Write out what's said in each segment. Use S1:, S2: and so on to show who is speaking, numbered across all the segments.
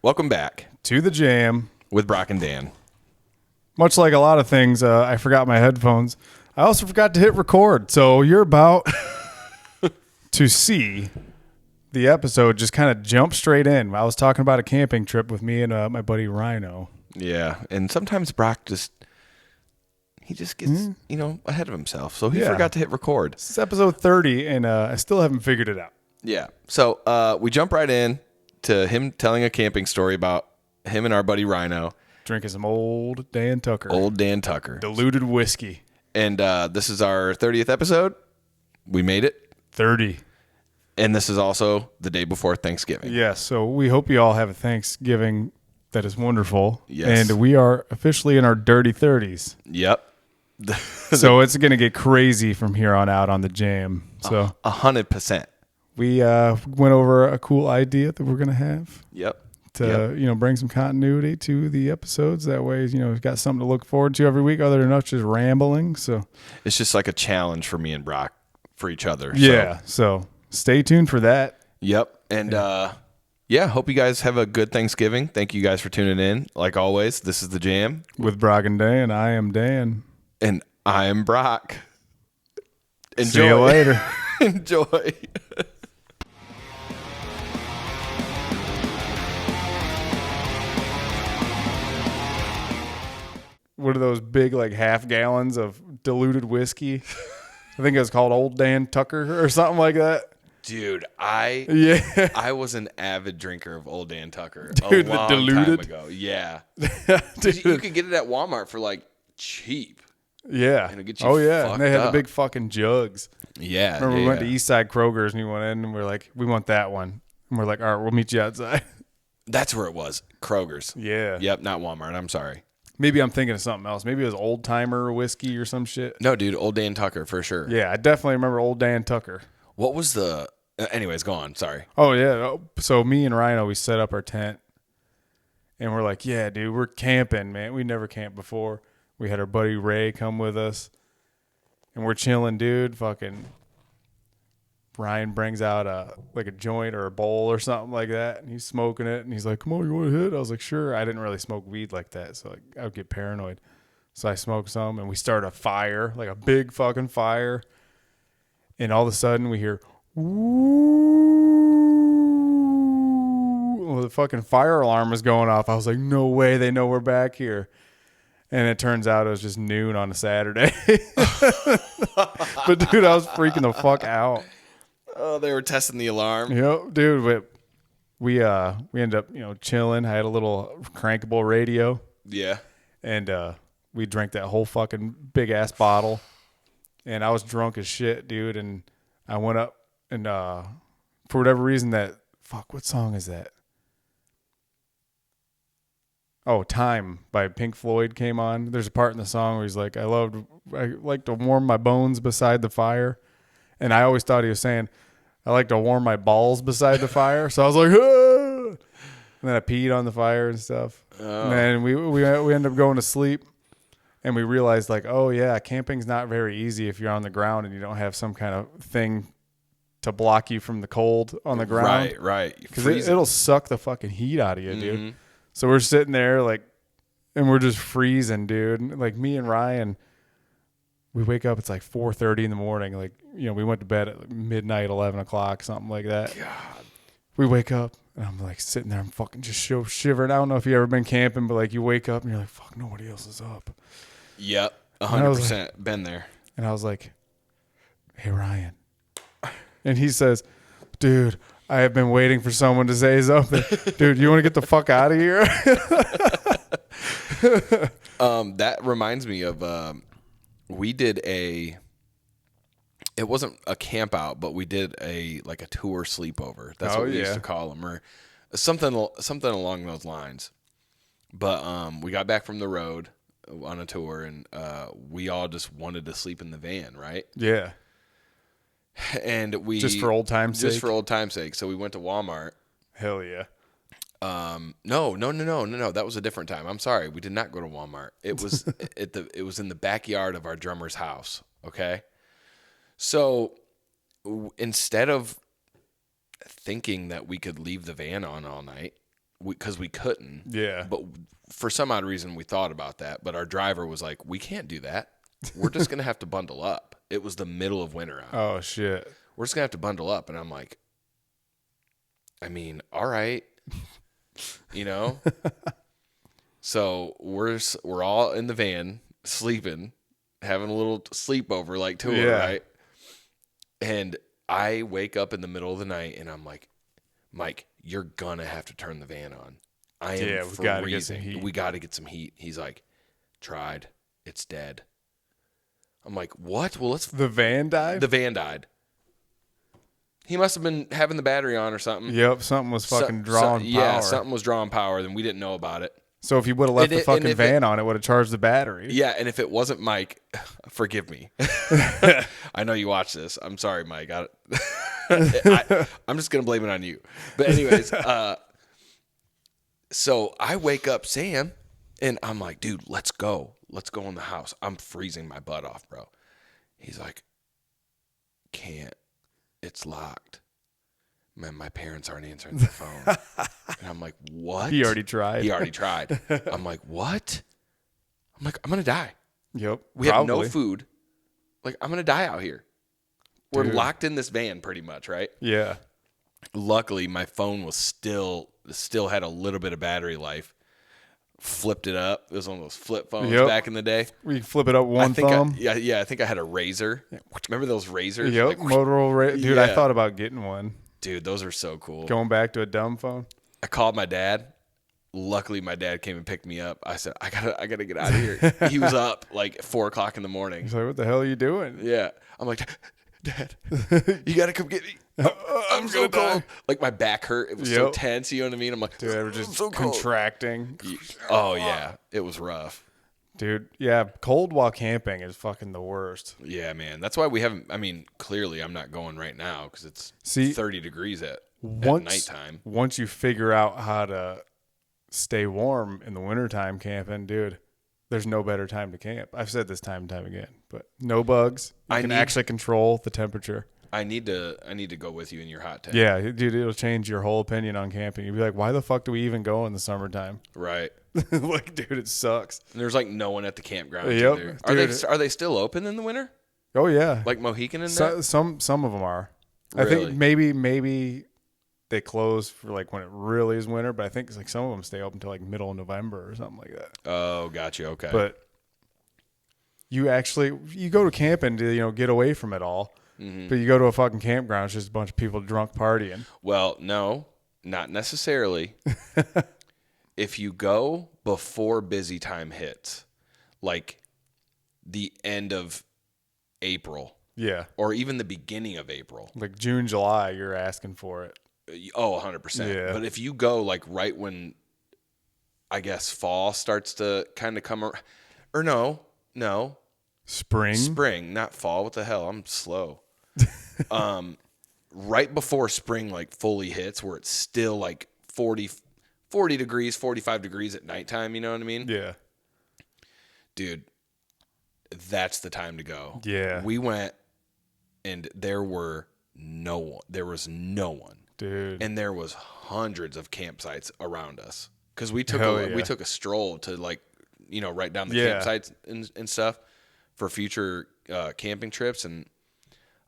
S1: Welcome back
S2: To the jam.
S1: with Brock and Dan.
S2: Much like a lot of things, I forgot my headphones. I also forgot to hit record. So you're about to see the episode just kind of jump straight in. I was talking about a camping trip with me and my buddy Rhino.
S1: Yeah, and sometimes Brock just gets, ahead of himself. So he
S2: Yeah.
S1: forgot to hit record.
S2: This is episode 30, and I still haven't figured it out.
S1: Yeah. So we jump right in to him telling a camping story about him and our buddy Rhino.
S2: Drinking some old Dan Tucker.
S1: Old Dan Tucker.
S2: Diluted whiskey.
S1: And this is our 30th episode. We made it.
S2: 30.
S1: And this is also the day before Thanksgiving.
S2: Yes, so we hope you all have a Thanksgiving that is wonderful.
S1: Yes.
S2: And we are officially in our dirty 30s.
S1: Yep.
S2: So it's going to get crazy from here on out on the jam. So
S1: 100%.
S2: we went over a cool idea that we're going to have
S1: Yep.
S2: to, bring some continuity to the episodes. That way, we've got something to look forward to every week other than us just rambling. So
S1: It's just like a challenge for me and Brock for each other.
S2: yeah, so stay tuned for that.
S1: Yep. And hope you guys have a good Thanksgiving. Thank you guys for tuning in. Like always, this is the Jam.
S2: With Brock and Dan, I am Dan.
S1: And I am Brock. Enjoy.
S2: See you later.
S1: Enjoy.
S2: What are those big, like, half gallons of diluted whiskey? I think it was called Old Dan Tucker or something like that.
S1: Dude,
S2: Yeah.
S1: I was an avid drinker of Old Dan Tucker
S2: Dude,
S1: a
S2: the
S1: long
S2: diluted?
S1: time ago. Yeah.
S2: Dude.
S1: You could get it at Walmart for like cheap.
S2: Yeah.
S1: And it'll get you
S2: Oh, yeah. And
S1: fucked
S2: they had
S1: up.
S2: the big fucking jugs.
S1: Yeah.
S2: Remember
S1: yeah,
S2: we went
S1: yeah.
S2: to Eastside Kroger's and we went in and we're like, we want that one. And we're like, all right, we'll meet you outside.
S1: That's where it was. Kroger's.
S2: Yeah.
S1: Yep, not Walmart. I'm sorry.
S2: Maybe I'm thinking of something else. Maybe it was Old Timer whiskey or some shit.
S1: No, dude, Old Dan Tucker for sure.
S2: Yeah, I definitely remember Old Dan Tucker.
S1: What was the... anyways, go on. Sorry.
S2: Oh, yeah. So me and Rhino, we set up our tent. And we're like, yeah, dude, we're camping, man. We never camped before. We had our buddy Ray come with us. And we're chilling, dude. Fucking Ryan brings out a joint or a bowl or something like that. And he's smoking it. And he's like, come on, you want to hit? I was like, sure. I didn't really smoke weed like that. So I would get paranoid. So I smoked some. And we start a fire, like a big fucking fire. And all of a sudden we hear, ooh. Well, the fucking fire alarm was going off. I was like, no way. They know we're back here. And it turns out it was just noon on a Saturday. But, dude, I was freaking the fuck out.
S1: Oh, they were testing the alarm.
S2: Dude, we ended up, chilling. I had a little crankable radio.
S1: Yeah.
S2: And we drank that whole fucking big-ass bottle. And I was drunk as shit, dude. And I went up and for whatever reason what song is that? Oh, Time by Pink Floyd came on. There's a part in the song where he's like, I like to warm my bones beside the fire. And I always thought he was saying, I like to warm my balls beside the fire. So I was like, ah! And then I peed on the fire and stuff.
S1: Oh.
S2: And then we ended up going to sleep. And we realized, like, oh, yeah, camping's not very easy if you're on the ground and you don't have some kind of thing to block you from the cold on the ground.
S1: Right.
S2: Because it'll suck the fucking heat out of you, dude. So we're sitting there, like, and we're just freezing, dude. And, like, me and Ryan, we wake up, it's like 4:30 in the morning. Like, we went to bed at like midnight, 11 o'clock, something like that.
S1: God.
S2: We wake up, and I'm, like, sitting there. I'm fucking just shivering. I don't know if you've ever been camping, but, like, you wake up, and you're like, fuck, nobody else is up.
S1: Yep. 100% been there.
S2: And I was like, hey, Ryan. And he says, dude, I have been waiting for someone to say something. Dude, you want to get the fuck out of here?
S1: That reminds me of we did it wasn't a camp out, but we did a tour sleepover. That's what we used to call them, or something along those lines. But we got back from the road on a tour, and we all just wanted to sleep in the van, right?
S2: Yeah.
S1: And we
S2: just for old time's sake.
S1: Just for old time's sake. So we went to Walmart.
S2: Hell yeah.
S1: No. That was a different time. I'm sorry. We did not go to Walmart. It was it was in the backyard of our drummer's house. Okay. So instead of thinking that we could leave the van on all night, because we couldn't.
S2: Yeah.
S1: But for some odd reason, we thought about that. But our driver was like, we can't do that. We're just going to have to bundle up. It was the middle of winter out.
S2: Oh, shit.
S1: We're just going to have to bundle up. And I'm like, I mean, all right. You know? So we're all in the van sleeping, having a little sleepover like tour, right? And I wake up in the middle of the night and I'm like, Mike, you're going to have to turn the van on. I am freezing.
S2: Gotta get some heat.
S1: We got to get some heat. He's like, tried. It's dead. I'm like, what? Well,
S2: The van died?
S1: The van died. He must have been having the battery on or something.
S2: Yep, something was fucking drawing power.
S1: Yeah, something was drawing power, then we didn't know about it.
S2: So if you would have left the fucking van on, it would have charged the battery.
S1: Yeah, and if it wasn't Mike, forgive me. I know you watch this. I'm sorry, Mike. I'm just going to blame it on you. But anyways, so I wake up Sam, and I'm like, dude, let's go. Let's go in the house. I'm freezing my butt off, bro. He's like, can't. It's locked. Man, my parents aren't answering the phone. And I'm like, what?
S2: He already tried.
S1: I'm like, what? I'm like, I'm going to die.
S2: Yep.
S1: We have no food. Like, I'm going to die out here. We're locked in this van pretty much, right?
S2: Yeah.
S1: Luckily, my phone was still had a little bit of battery life. Flipped it up. It was one of those flip phones back in the day.
S2: We flip it up one thumb.
S1: I think I had a razor. Remember those razors?
S2: Yep,
S1: like,
S2: Motorola. Dude, I thought about getting one.
S1: Dude, those are so cool.
S2: Going back to a dumb phone.
S1: I called my dad. Luckily, my dad came and picked me up. I said, I gotta get out of here. He was up like 4:00 in the morning.
S2: He's like, what the hell are you doing?
S1: Yeah. I'm like, Dad, you gotta come get me. I'm so cold. Like my back hurt. It was so tense. You know what I mean? I'm like,
S2: dude, I was just so contracting.
S1: Oh yeah, it was rough.
S2: Dude, yeah, cold while camping is fucking the worst.
S1: Yeah, man. That's why we haven't. I mean, clearly, I'm not going right now because it's 30 degrees at nighttime.
S2: Once you figure out how to stay warm in the wintertime camping, dude, there's no better time to camp. I've said this time and time again, but no bugs. You can actually control the temperature.
S1: I need to go with you in your hot tent.
S2: Yeah, dude, it'll change your whole opinion on camping. You'll be like, why the fuck do we even go in the summertime?
S1: Right.
S2: Like, dude, it sucks.
S1: And there's like no one at the campground.
S2: Yep.
S1: Are they still open in the winter?
S2: Oh yeah.
S1: Like Mohican and that?
S2: Some of them are.
S1: Really?
S2: I think maybe they close for like when it really is winter, but I think it's like some of them stay open until like middle of November or something like that.
S1: Oh, gotcha. Okay.
S2: But you go to camping to, get away from it all. Mm-hmm. But you go to a fucking campground, it's just a bunch of people drunk partying.
S1: Well, no, not necessarily. If you go before busy time hits, like the end of April.
S2: Yeah.
S1: Or even the beginning of April.
S2: Like June, July, you're asking for it.
S1: Oh, 100%. Yeah. But if you go like right when, I guess, fall starts to kind of come around. Or no. Spring, not fall. What the hell? I'm slow. Right before spring like fully hits where it's still like 40 degrees, 45 degrees at nighttime, you know what I mean?
S2: Yeah.
S1: Dude, that's the time to go.
S2: Yeah.
S1: We went and there was no one.
S2: Dude.
S1: And there was hundreds of campsites around us. Cuz we took a stroll to like, write down the campsites and stuff for future camping trips, and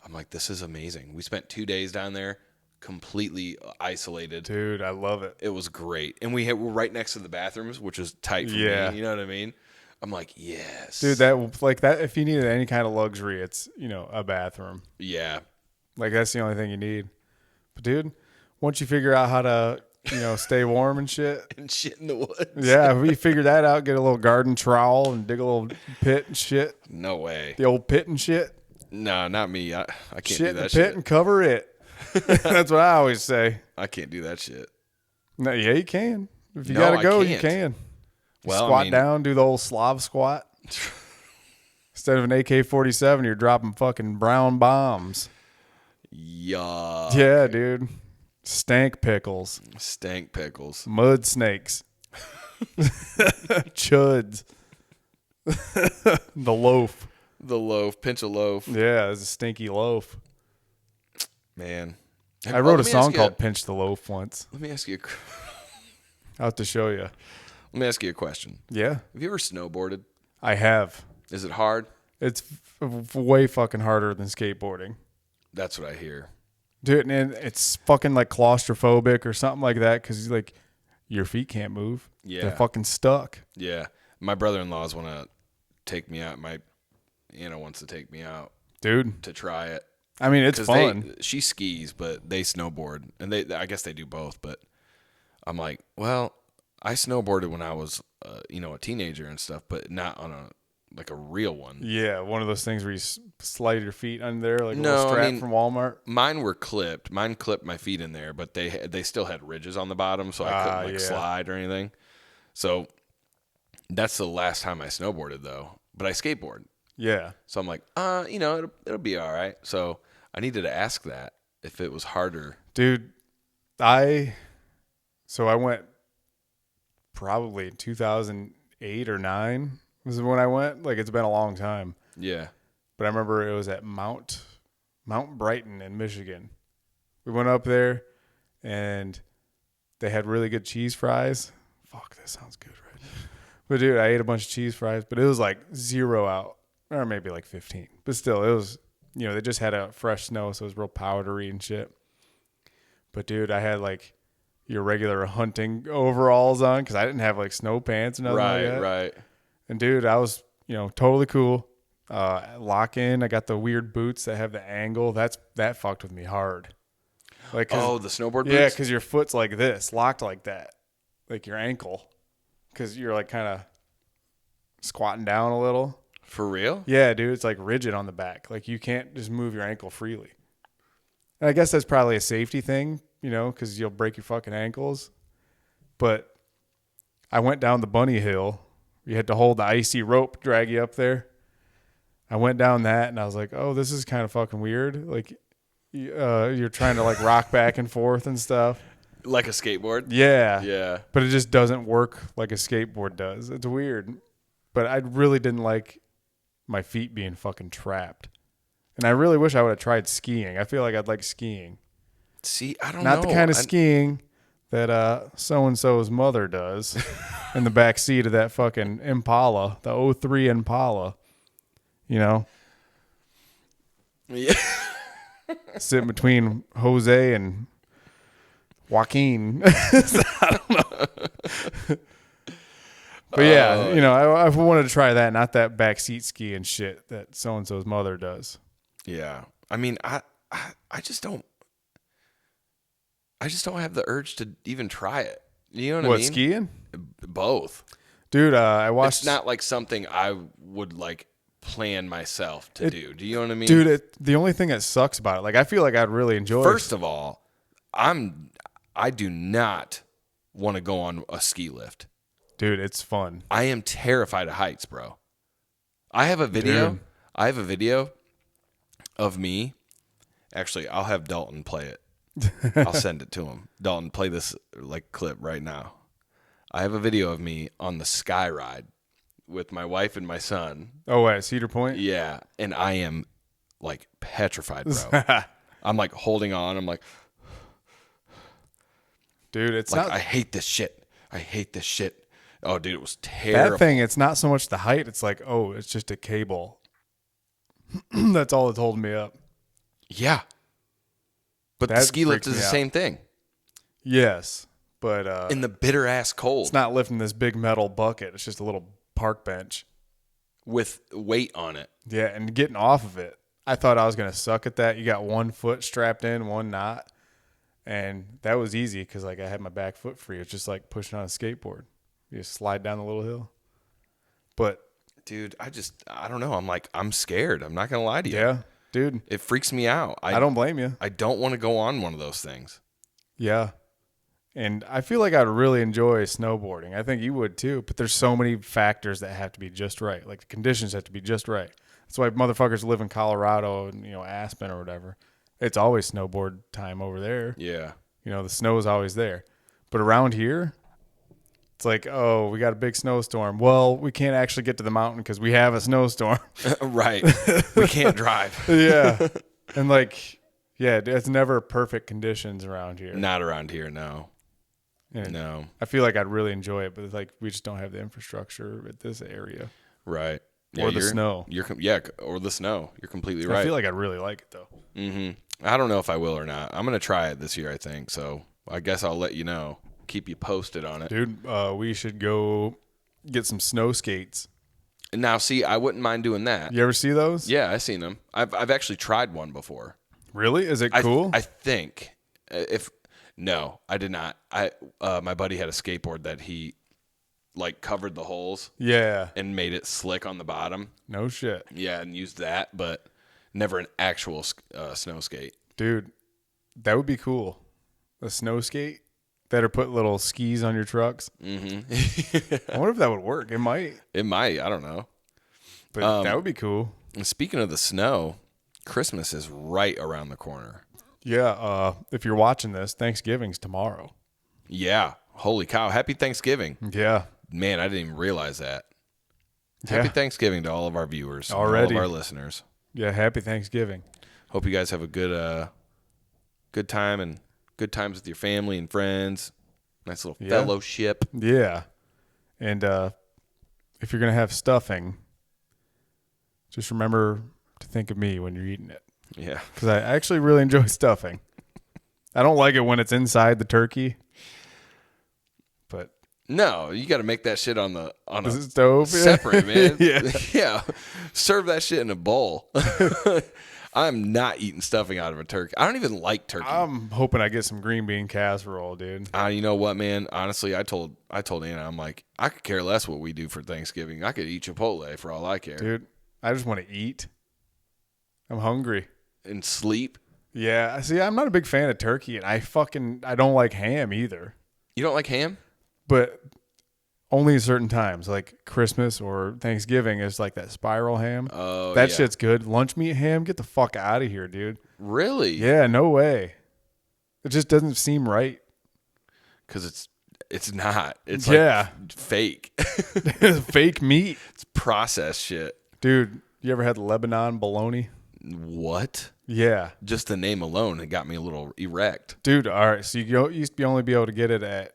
S1: I'm like, this is amazing. We spent 2 days down there, completely isolated.
S2: Dude, I love it.
S1: It was great. And we're right next to the bathrooms, which is tight for me. You know what I mean? I'm like, yes.
S2: Dude, that if you needed any kind of luxury, it's, a bathroom.
S1: Yeah.
S2: Like, that's the only thing you need. But, dude, once you figure out how to, stay warm and shit.
S1: And shit in the woods.
S2: Yeah, if we figure that out, get a little garden trowel and dig a little pit and shit.
S1: No way.
S2: The old pit and shit.
S1: No, not me. I can't
S2: shit
S1: do that
S2: in the
S1: shit.
S2: pit and cover it. That's what I always say.
S1: I can't do that shit.
S2: No, yeah, you can. If you gotta go, you can. Squat down, do the old Slav squat. Instead of an AK-47, you're dropping fucking brown bombs.
S1: Yeah.
S2: Yeah, dude. Stank pickles. Mud snakes. Chuds. The loaf.
S1: Pinch a loaf.
S2: Yeah, it's a stinky loaf.
S1: Man.
S2: I wrote a song called Pinch the Loaf once.
S1: Let me ask you
S2: I'll have to show you.
S1: Let me ask you a question.
S2: Yeah.
S1: Have you ever snowboarded?
S2: I have.
S1: Is it hard?
S2: It's way fucking harder than skateboarding.
S1: That's what I hear.
S2: Dude, and it's fucking like claustrophobic or something like that because like your feet can't move.
S1: Yeah.
S2: They're fucking stuck.
S1: Yeah. My brother-in-laws want to take me out. My Anna wants to take me out.
S2: Dude.
S1: To try it.
S2: I mean, it's fun.
S1: She skis, but they snowboard. And I guess they do both. But I'm like, well, I snowboarded when I was, a teenager and stuff, but not on a real one.
S2: Yeah, one of those things where you slide your feet under there like a little strap from Walmart.
S1: Mine were clipped. Mine clipped my feet in there, but they still had ridges on the bottom, so I couldn't slide or anything. So that's the last time I snowboarded, though. But I skateboard.
S2: Yeah.
S1: So I'm like, it'll be all right. So I needed to ask that if it was harder.
S2: Dude, I went probably in 2008 or 9 was when I went. Like, it's been a long time.
S1: Yeah.
S2: But I remember it was at Mount Brighton in Michigan. We went up there, and they had really good cheese fries. Fuck, that sounds good, right? But, dude, I ate a bunch of cheese fries, but it was like 0 out, or maybe like 15. But still, it was, they just had a fresh snow, so it was real powdery and shit. But, dude, I had like your regular hunting overalls on because I didn't have like snow pants or nothing like that.
S1: Right.
S2: And, dude, I was, totally cool. Lock in. I got the weird boots that have the angle. That fucked with me hard. Like,
S1: the snowboard boots?
S2: Yeah, because your foot's like this, locked like that, like your ankle, because you're like kind of squatting down a little.
S1: For real?
S2: Yeah, dude, it's like rigid on the back. Like you can't just move your ankle freely. And I guess that's probably a safety thing, because you'll break your fucking ankles. But I went down the bunny hill. You had to hold the icy rope, drag you up there. I went down that, and I was like, oh, this is kind of fucking weird. Like, you're trying to, like, rock back and forth and stuff.
S1: Like a skateboard?
S2: Yeah.
S1: Yeah.
S2: But it just doesn't work like a skateboard does. It's weird. But I really didn't like my feet being fucking trapped. And I really wish I would have tried skiing. I feel like I'd like skiing.
S1: See, I don't know.
S2: Not the kind of skiing that so-and-so's mother does in the back seat of that fucking Impala, the 03 Impala.
S1: Yeah.
S2: Sitting between Jose and Joaquin. I don't know. But yeah, I wanted to try that, not that backseat skiing shit that so-and-so's mother does.
S1: Yeah. I mean, I just don't have the urge to even try it. You know what I mean?
S2: What, skiing?
S1: Both.
S2: Dude, I watched...
S1: It's not like something I would like plan myself to do. Do you know what I mean?
S2: Dude, the only thing that sucks about it, like I feel like I'd really enjoy it.
S1: First of all, I do not want to go on a ski lift.
S2: Dude, it's fun.
S1: I am terrified of heights, bro. I have a video. Dude. I have a video of me. Actually, I'll have Dalton play it. I'll send it to him. Dalton, play this like clip right now. I have a video of me on the sky ride with my wife and my son.
S2: Oh, at Cedar Point?
S1: Yeah, and I am like petrified, bro. I'm like holding on. I'm like,
S2: dude, it's
S1: like,
S2: not...
S1: I hate this shit. Oh, dude, it was terrible.
S2: That thing, it's not so much the height. It's like, oh, it's just a cable. That's all that's holding me up.
S1: Yeah. But the ski lift is the same thing.
S2: Yes, but...
S1: in the bitter-ass cold.
S2: It's not lifting this big metal bucket. It's just a little park bench.
S1: With weight on it.
S2: Yeah, and getting off of it. I thought I was going to suck at that. You got one foot strapped in, one not. And that was easy because like I had my back foot free. It's just like pushing on a skateboard. You just slide down the little hill. But...
S1: dude, I don't know. I'm scared. I'm not going to lie to you.
S2: Yeah, dude.
S1: It freaks me out.
S2: I don't blame you.
S1: I don't want to go on one of those things.
S2: Yeah. And I feel like I'd really enjoy snowboarding. I think you would too. But there's so many factors that have to be just right. Like the conditions have to be just right. That's why motherfuckers live in Colorado and, Aspen or whatever. It's always snowboard time over there.
S1: Yeah.
S2: The snow is always there. But around here, it's like, oh, we got a big snowstorm. Well, we can't actually get to the mountain because we have a snowstorm.
S1: Right. We can't drive.
S2: Yeah. And like, yeah, it's never perfect conditions around here.
S1: Not around here, no.
S2: And
S1: No.
S2: I feel like I'd really enjoy it, but it's like we just don't have the infrastructure at this area.
S1: Right. Yeah,
S2: Or the snow.
S1: Or the snow. You're completely
S2: I
S1: right.
S2: feel like I'd really like it, though.
S1: Mm-hmm. I don't know if I will or not. I'm going to try it this year, I think. So I guess I'll let you know. Keep you posted on it.
S2: Dude, we should go get some snow skates.
S1: Now, see, I wouldn't mind doing that.
S2: You ever see those?
S1: Yeah, I've seen them. I've actually tried one before.
S2: Really? Is it cool?
S1: I think no, I did not. My buddy had a skateboard that he like covered the holes.
S2: Yeah.
S1: And made it slick on the bottom.
S2: No shit.
S1: Yeah, and used that, but never an actual snow skate.
S2: Dude, that would be cool. A snow skate that are put little skis on your trucks.
S1: Mm-hmm.
S2: I wonder if that would work. It might.
S1: It might. I don't know.
S2: But that would be cool.
S1: And speaking of the snow, Christmas is right around the corner.
S2: Yeah. If you're watching this, Thanksgiving's tomorrow.
S1: Yeah. Holy cow. Happy Thanksgiving.
S2: Yeah.
S1: Man, I didn't even realize that.
S2: Yeah.
S1: Happy Thanksgiving to all of our viewers.
S2: Already.
S1: And all of our listeners.
S2: Yeah. Happy Thanksgiving.
S1: Hope you guys have a good time and good times with your family and friends. Nice little fellowship.
S2: Yeah. And if you're going to have stuffing, just remember to think of me when you're eating it.
S1: Yeah.
S2: Because I actually really enjoy stuffing. I don't like it when it's inside the turkey. But
S1: no, you got to make that shit on a
S2: stove
S1: separate, man.
S2: Yeah.
S1: Yeah. Serve that shit in a bowl. I'm not eating stuffing out of a turkey. I don't even like turkey.
S2: I'm hoping I get some green bean casserole, dude.
S1: You know what, man? Honestly, I told Anna, I'm like, I could care less what we do for Thanksgiving. I could eat Chipotle for all I care.
S2: Dude, I just want to eat. I'm hungry.
S1: And sleep.
S2: Yeah. See, I'm not a big fan of turkey, and I don't like ham either.
S1: You don't like ham?
S2: But only at certain times, like Christmas or Thanksgiving is like that spiral ham.
S1: Oh,
S2: that
S1: yeah.
S2: shit's good. Lunch meat ham, get the fuck out of here, dude.
S1: Really?
S2: Yeah, no way. It just doesn't seem right.
S1: Because it's not. It's
S2: like
S1: fake.
S2: Fake meat.
S1: It's processed shit.
S2: Dude, you ever had Lebanon bologna?
S1: What?
S2: Yeah.
S1: Just the name alone, it got me a little erect.
S2: Dude, all right. So you used to only be able to get it at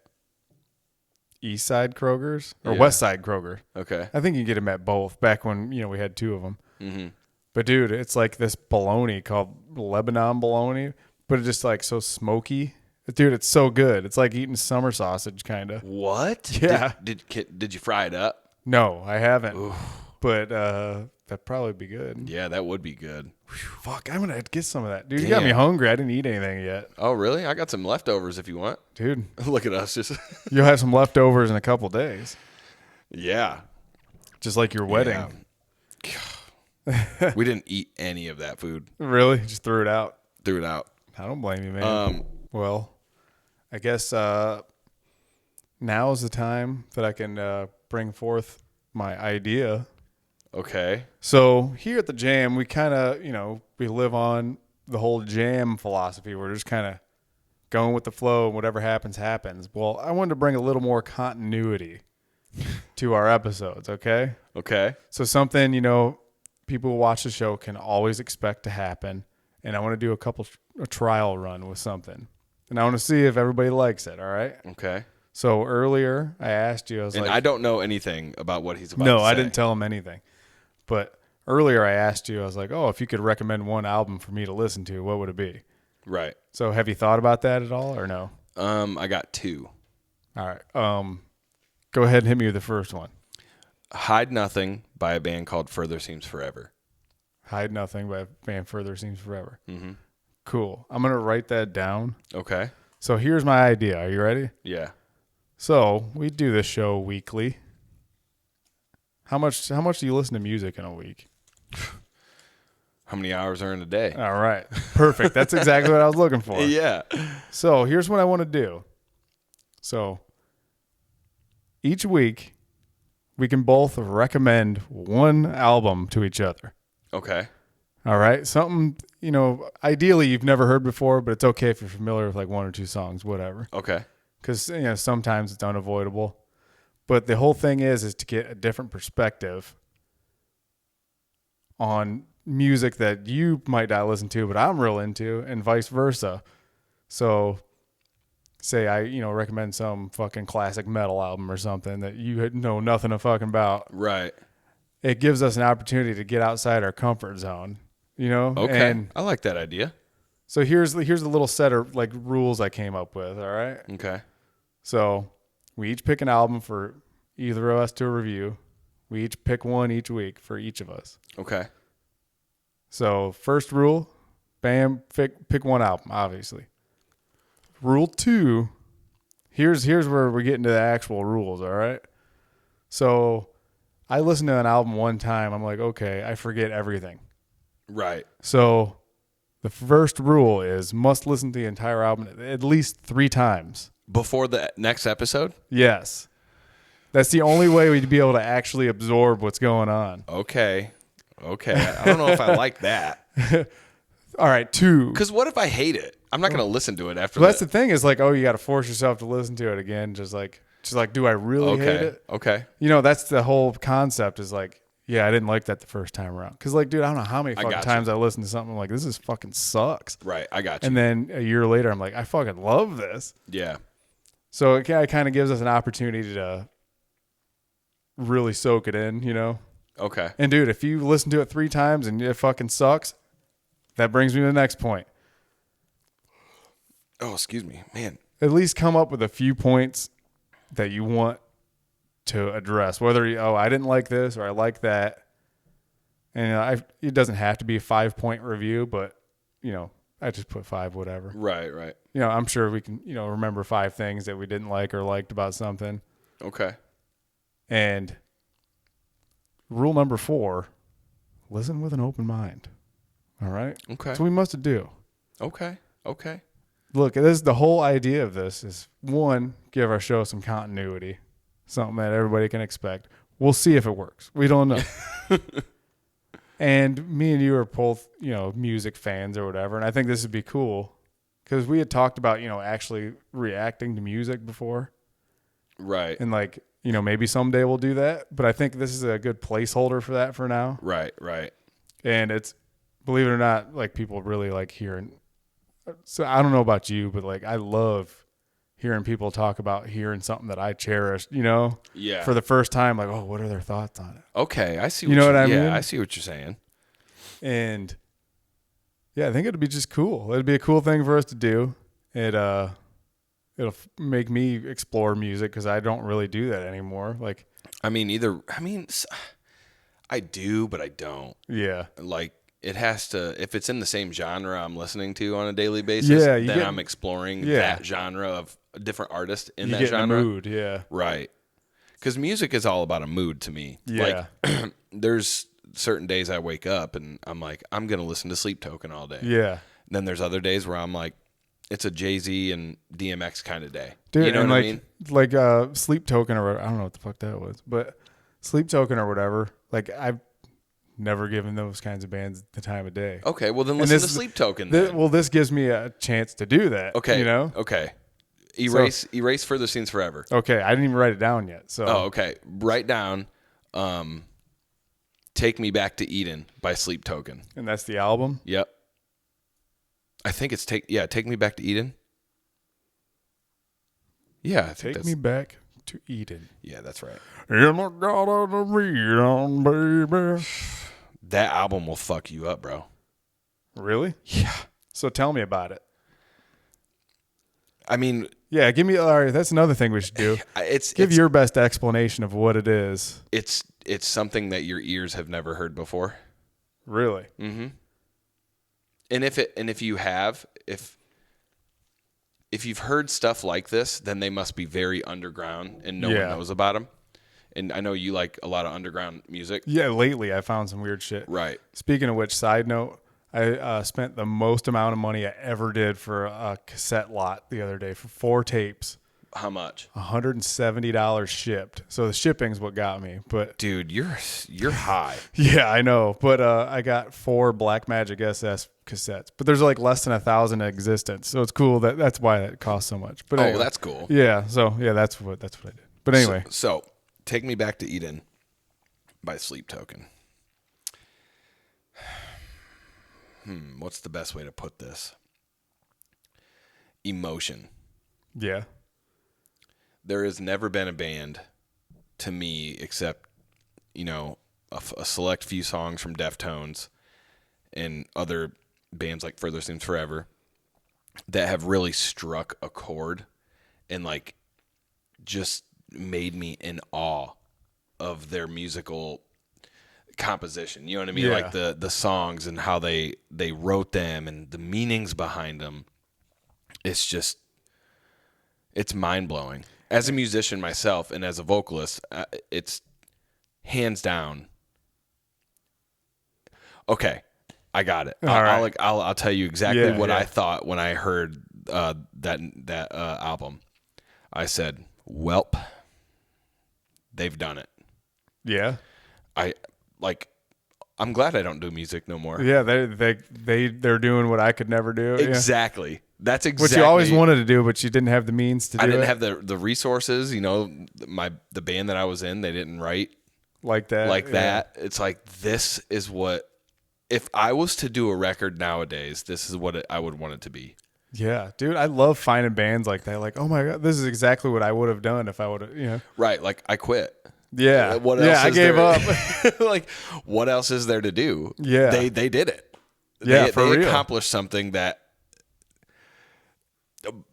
S2: East Side Kroger's or West Side Kroger.
S1: Okay.
S2: I think you can get them at both back when, we had two of them.
S1: Mm-hmm.
S2: But dude, it's like this bologna called Lebanon bologna, but it's just like so smoky. Dude, it's so good. It's like eating summer sausage kind of.
S1: What?
S2: Yeah.
S1: Did you fry it up?
S2: No, I haven't.
S1: Oof.
S2: But that'd probably be good.
S1: Yeah, that would be good.
S2: Fuck, I'm gonna get some of that. Dude, you got me hungry. I didn't eat anything yet.
S1: Oh, really? I got some leftovers if you want.
S2: Dude.
S1: Look at us. Just
S2: You'll have some leftovers in a couple days.
S1: Yeah.
S2: Just like your wedding.
S1: Yeah. We didn't eat any of that food.
S2: Really? Just threw it out?
S1: Threw it out.
S2: I don't blame you, man. Well, I guess now is the time that I can bring forth my idea.
S1: Okay.
S2: So here at the Jam, we kind of, we live on the whole Jam philosophy. We're just kind of going with the flow and whatever happens, happens. Well, I wanted to bring a little more continuity to our episodes, okay?
S1: Okay.
S2: So something, people who watch the show can always expect to happen. And I want to do a trial run with something. And I want to see if everybody likes it, all right?
S1: Okay.
S2: So earlier I asked you,
S1: I don't know anything about what he's about to say.
S2: No, I didn't tell him anything. But earlier I asked you, I was like, oh, if you could recommend one album for me to listen to, what would it be?
S1: Right.
S2: So have you thought about that at all or no?
S1: I got two.
S2: All right. Go ahead and hit me with the first one.
S1: Hide Nothing by a band called Further Seems Forever.
S2: Hide Nothing by a band Further Seems Forever.
S1: Mm-hmm.
S2: Cool. I'm going to write that down.
S1: Okay.
S2: So here's my idea. Are you ready?
S1: Yeah.
S2: So we do this show weekly. How much do you listen to music in a week?
S1: How many hours are in a day?
S2: All right. Perfect. That's exactly what I was looking for.
S1: Yeah.
S2: So here's what I want to do. So each week we can both recommend one album to each other.
S1: Okay.
S2: All right. Something, ideally you've never heard before, but it's okay if you're familiar with like one or two songs, whatever.
S1: Okay.
S2: Because, sometimes it's unavoidable. But the whole thing is to get a different perspective on music that you might not listen to, but I'm real into, and vice versa. So say I, recommend some fucking classic metal album or something that you know nothing fucking about.
S1: Right.
S2: It gives us an opportunity to get outside our comfort zone,
S1: Okay.
S2: And
S1: I like that idea.
S2: so here's a little set of like rules I came up with. All right.
S1: Okay.
S2: So we each pick an album for either of us to review. We each pick one each week for each of us.
S1: Okay.
S2: So first rule, bam, pick one album, obviously. Rule 2, here's where we're getting to the actual rules, all right? So I listened to an album one time. I'm like, okay, I forget everything.
S1: Right.
S2: So the first rule is must listen to the entire album at least 3 times.
S1: Before the next episode?
S2: Yes. That's the only way we'd be able to actually absorb what's going on.
S1: Okay. I don't know if I like that.
S2: All right, 2.
S1: Because what if I hate it? I'm not going to listen to it after
S2: Well, that's the thing is like, oh, you got to force yourself to listen to it again. Just like, do I really hate it?
S1: Okay.
S2: That's the whole concept is like, yeah, I didn't like that the first time around. Because like, dude, I don't know how many fucking times I listened to something I'm like, this is fucking sucks.
S1: Right. I got you.
S2: And then a year later, I'm like, I fucking love this.
S1: Yeah.
S2: So it kind of gives us an opportunity to really soak it in.
S1: Okay.
S2: And dude, if you listen to it 3 times and it fucking sucks, that brings me to the next point.
S1: Oh, excuse me, man.
S2: At least come up with a few points that you want to address. Whether I didn't like this or I like that. And it doesn't have to be a 5-point review, but I just put 5, whatever.
S1: Right.
S2: I'm sure we can remember 5 things that we didn't like or liked about something.
S1: Okay.
S2: And rule number 4, listen with an open mind. All right?
S1: Okay.
S2: That's what we must do.
S1: Okay.
S2: Look, this is the whole idea of this is, 1, give our show some continuity, something that everybody can expect. We'll see if it works. We don't know. And me and you are both, music fans or whatever, and I think this would be cool because we had talked about, actually reacting to music before.
S1: Right.
S2: And like, maybe someday we'll do that, but I think this is a good placeholder for that for now.
S1: Right.
S2: And it's, believe it or not, like people really like hearing. So I don't know about you, but like I love hearing people talk about hearing something that I cherish,
S1: Yeah.
S2: for the first time. Like, oh, what are their thoughts on it?
S1: Okay. I see.
S2: You know what I mean?
S1: Yeah, I see what you're saying.
S2: And yeah, I think it'd be just cool. It'd be a cool thing for us to do. It'll make me explore music because I don't really do that anymore. Like,
S1: I do, but I don't.
S2: Yeah.
S1: Like, it has to, if it's in the same genre I'm listening to on a daily basis, then I'm exploring that genre of a different artist in that genre.
S2: In a mood, yeah.
S1: Right. Because music is all about a mood to me.
S2: Yeah.
S1: Like, there's certain days I wake up and I'm like, I'm going to listen to Sleep Token all day.
S2: Yeah.
S1: Then there's other days where I'm like, it's a Jay-Z and DMX kind of day.
S2: Dude,
S1: you know
S2: and
S1: what
S2: like,
S1: I mean?
S2: Like Sleep Token or I don't know what the fuck that was, but Sleep Token or whatever, like I've never given those kinds of bands the time of day.
S1: Okay, well then listen to Sleep Token then.
S2: This gives me a chance to do that.
S1: Okay. Okay. Erase Further Scenes Forever.
S2: Okay, I didn't even write it down yet. So
S1: okay. Write down Take Me Back to Eden by Sleep Token.
S2: And that's the album?
S1: Yep. I think it's Take Me Back to Eden. Yeah, I think
S2: Take Me Back to Eden.
S1: Yeah, that's right.
S2: In the Garden of Eden, baby.
S1: That album will fuck you up, bro.
S2: Really?
S1: Yeah.
S2: So tell me about it.
S1: I mean,
S2: yeah, give me. All right, that's another thing we should do. Give your best explanation of what it is.
S1: It's something that your ears have never heard before.
S2: Really?
S1: Mm-hmm. And if you've heard stuff like this, then they must be very underground and no one knows about them. And I know you like a lot of underground music.
S2: Yeah, lately I found some weird shit.
S1: Right.
S2: Speaking of which, side note, I spent the most amount of money I ever did for a cassette lot the other day for 4 tapes.
S1: How much?
S2: $170 shipped. So the shipping's what got me. But
S1: dude, you're high.
S2: Yeah, I know. But I got 4 Blackmagic SS cassettes. But there's like less than 1,000 in existence. So it's cool that's why it costs so much. But anyway,
S1: that's cool.
S2: Yeah. So yeah, that's what I did. But anyway,
S1: so Take Me Back to Eden by Sleep Token. What's the best way to put this? Emotion.
S2: Yeah.
S1: There has never been a band to me except, a select few songs from Deftones and other bands like Further Seems Forever that have really struck a chord and like just made me in awe of their musical composition. You know what I mean?
S2: Yeah.
S1: Like the songs and how they wrote them and the meanings behind them. It's mind blowing. As a musician myself and as a vocalist, it's hands down. Okay, I got it. I'll tell you exactly what I thought when I heard that album. I said, "Welp, they've done it."
S2: Yeah.
S1: I'm glad I don't do music no more.
S2: Yeah, they're doing what I could never do.
S1: Exactly.
S2: Yeah.
S1: That's exactly
S2: what you always wanted to do, but you didn't have the means to do it.
S1: I didn't have the resources. The band that I was in, they didn't write
S2: like that.
S1: It's like, this is what, if I was to do a record nowadays, this is what I would want it to be.
S2: Yeah, dude, I love finding bands like that. Like, oh my God, this is exactly what I would have done if I would have,
S1: Right. Like, I quit.
S2: Yeah.
S1: What else
S2: I gave up.
S1: Like, what else is there to do?
S2: Yeah.
S1: They did it.
S2: Yeah,
S1: they accomplished something that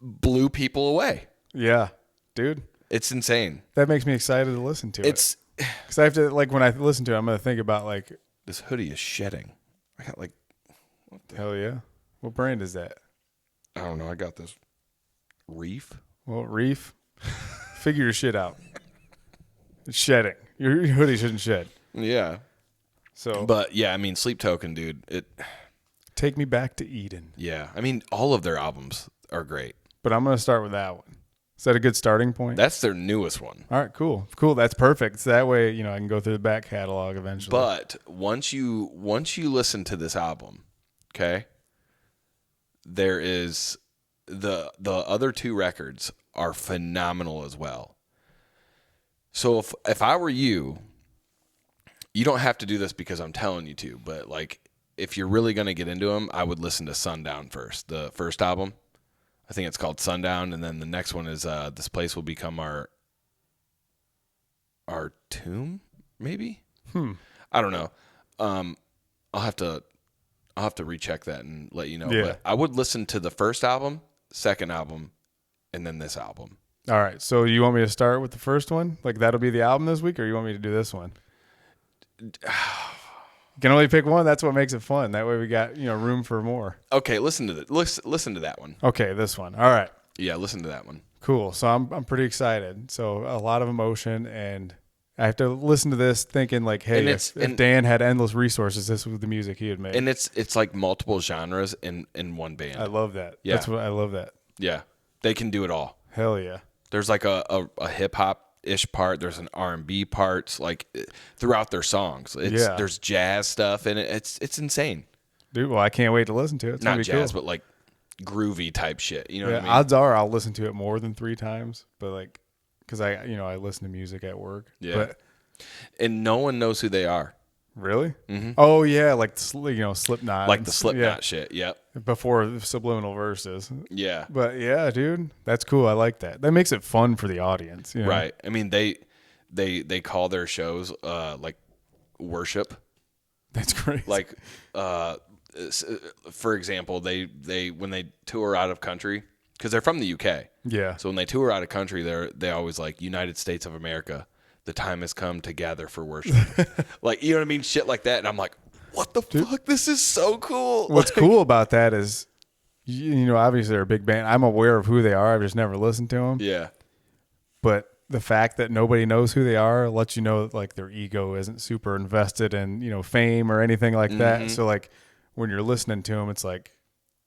S1: blew people away.
S2: Yeah, dude.
S1: It's insane.
S2: That makes me excited to listen to it. Because I have to, like, when I listen to it, I'm going to think about, like,
S1: this hoodie is shedding. I got, like,
S2: what the hell yeah? What brand is that?
S1: I don't know. I got this Reef.
S2: Well, Reef, figure your shit out. It's shedding. Your hoodie shouldn't shed.
S1: Yeah.
S2: So,
S1: but yeah, I mean, Sleep Token, dude.
S2: Take Me Back to Eden.
S1: Yeah, I mean, all of their albums are great.
S2: But I'm going to start with that one. Is that a good starting point?
S1: That's their newest one.
S2: All right, cool. That's perfect. So that way, I can go through the back catalog eventually.
S1: But once you listen to this album, okay, there is the other two records are phenomenal as well. So if I were you, you don't have to do this because I'm telling you to, but like, if you're really going to get into them, I would listen to Sundown first, the first album. I think it's called Sundown, and then the next one is This Place Will Become Our Tomb, maybe? I don't know. I'll have to recheck that and let you know.
S2: Yeah.
S1: But I would listen to the first album, second album, and then this album.
S2: All right. So you want me to start with the first one? Like, that'll be the album this week, or you want me to do this one? You can only pick one. That's what makes it fun. That way we got, room for more.
S1: Okay, listen to that one.
S2: Okay, this one. All right.
S1: Yeah, listen to that one.
S2: Cool. So I'm pretty excited. So a lot of emotion, and I have to listen to this thinking like, hey, if Dan had endless resources, this was the music he had made.
S1: And it's like multiple genres in one band.
S2: I love that.
S1: Yeah.
S2: I love that.
S1: Yeah. They can do it all.
S2: Hell yeah.
S1: There's like a hip hop-ish part. There's an R&B part, like throughout their songs. There's jazz stuff in it. It's insane.
S2: Dude, well, I can't wait to listen to it. It's
S1: not
S2: gonna be
S1: jazz,
S2: cool.
S1: but like groovy type shit. You know what I mean?
S2: Odds are I'll listen to it more than 3 times, but like, because I listen to music at work.
S1: Yeah. And no one knows who they are.
S2: Really?
S1: Mm-hmm.
S2: Oh yeah, like Slipknot.
S1: Like the Slipknot shit. Yep.
S2: Before the subliminal verses.
S1: Yeah.
S2: But yeah, dude, that's cool. I like that. That makes it fun for the audience.
S1: Right. I mean, they call their shows like worship.
S2: That's great.
S1: Like, for example, they when they tour out of country, because they're from the UK.
S2: Yeah.
S1: So when they tour out of country, they always like, United States of America, the time has come to gather for worship. Like, you know what I mean? Shit like that. And I'm like, what the fuck? This is so cool.
S2: What's cool about that is, obviously they're a big band. I'm aware of who they are. I've just never listened to them.
S1: Yeah.
S2: But the fact that nobody knows who they are lets you know that, like, their ego isn't super invested in, fame or anything like that. So like when you're listening to them, it's like,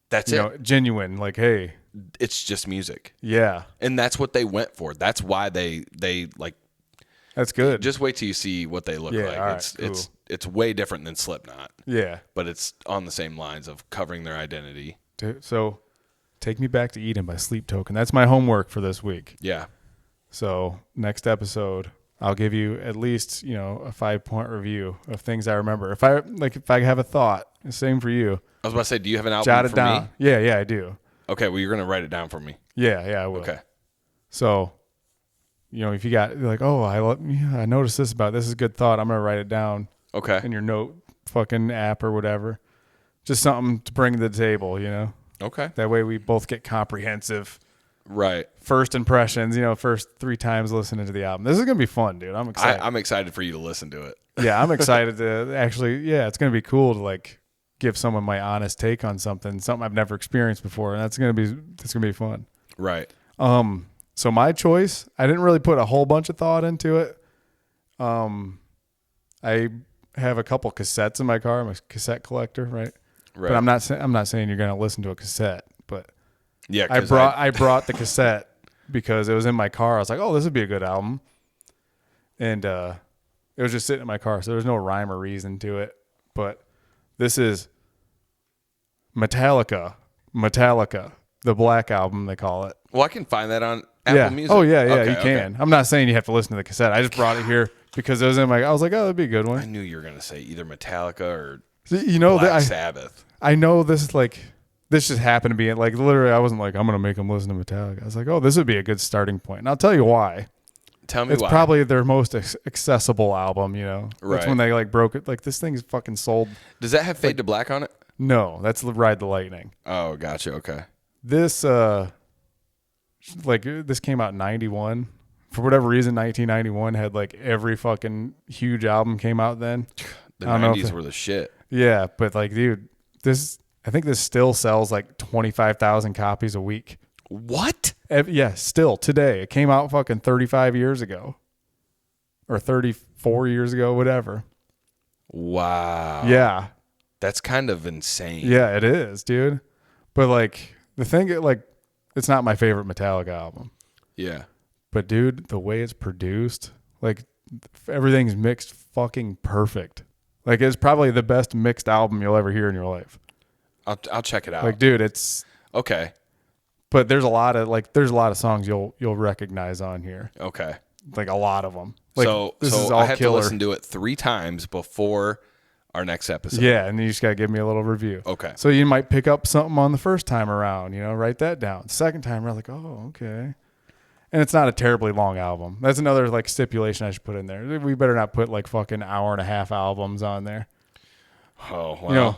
S1: that's it.
S2: Genuine. Like, hey,
S1: it's just music.
S2: Yeah.
S1: And that's what they went for. That's why they like,
S2: that's good.
S1: Just wait till you see what they look like.
S2: All right, cool.
S1: It's way different than Slipknot.
S2: Yeah.
S1: But it's on the same lines of covering their identity.
S2: So, Take Me Back to Eden by Sleep Token. That's my homework for this week.
S1: Yeah.
S2: So, next episode, I'll give you at least, a 5-point review of things I remember. If I have a thought, same for you.
S1: I was about to say, do you have an album
S2: jot it
S1: for
S2: down.
S1: me?
S2: Yeah, I do.
S1: Okay, well, you're going to write it down for me.
S2: Yeah, I will.
S1: Okay.
S2: So, if you got like, I noticed this about this is a good thought. I'm going to write it down.
S1: Okay.
S2: In your note fucking app or whatever. Just something to bring to the table,
S1: Okay.
S2: That way we both get comprehensive.
S1: Right.
S2: First impressions, first 3 times listening to the album. This is going to be fun, dude. I'm excited.
S1: I'm excited for you to listen to it.
S2: Yeah, I'm excited to actually, it's going to be cool to like give someone my honest take on something I've never experienced before. And that's going to be fun.
S1: Right.
S2: So my choice, I didn't really put a whole bunch of thought into it. I have a couple cassettes in my car. I'm a cassette collector, right?
S1: Right.
S2: But I'm not saying you're going to listen to a cassette, but
S1: yeah,
S2: I brought the cassette because it was in my car. I was like, oh, this would be a good album. And it was just sitting in my car, so there was no rhyme or reason to it. But this is Metallica, the Black Album, they call it.
S1: Well, I can find that on Apple Music.
S2: Oh, yeah,
S1: okay,
S2: you can. I'm not saying you have to listen to the cassette. I just brought it here because it was in my. I was like, oh, that'd be a good one.
S1: I knew you were gonna say either Metallica or
S2: Black
S1: Sabbath.
S2: I know this just happened to be like literally. I wasn't like I'm gonna make them listen to Metallica. I was like, oh, this would be a good starting point, and I'll tell you why.
S1: Tell me why.
S2: It's probably their most accessible album.
S1: Right.
S2: That's when they like broke it. Like this thing's fucking sold.
S1: Does that have Fade to Black on it?
S2: No, that's Ride the Lightning.
S1: Oh, gotcha. Okay.
S2: This this came out in 91. For whatever reason, 1991 had like every fucking huge album came out then.
S1: The 90s were the shit.
S2: Yeah, but like, dude, I think this still sells like 25,000 copies a week.
S1: What?
S2: Yeah, still today. It came out fucking 35 years ago. Or 34 years ago, whatever.
S1: Wow.
S2: Yeah.
S1: That's kind of insane.
S2: Yeah, it is, dude. But like, the thing, like, it's not my favorite Metallica album.
S1: Yeah.
S2: But dude, the way it's produced, like everything's mixed fucking perfect. Like it's probably the best mixed album you'll ever hear in your life.
S1: I'll check it out.
S2: Like, dude, it's
S1: okay.
S2: But there's a lot of songs you'll recognize on here.
S1: Okay.
S2: Like a lot of them. Like,
S1: so
S2: this is all
S1: I have
S2: killer.
S1: to listen to it 3 times before our next episode.
S2: Yeah, and you just gotta give me a little review.
S1: Okay.
S2: So you might pick up something on the first time around, write that down. Second time around, like, oh, okay. And it's not a terribly long album. That's another like stipulation I should put in there. We better not put like fucking hour and a half albums on there.
S1: Oh, wow.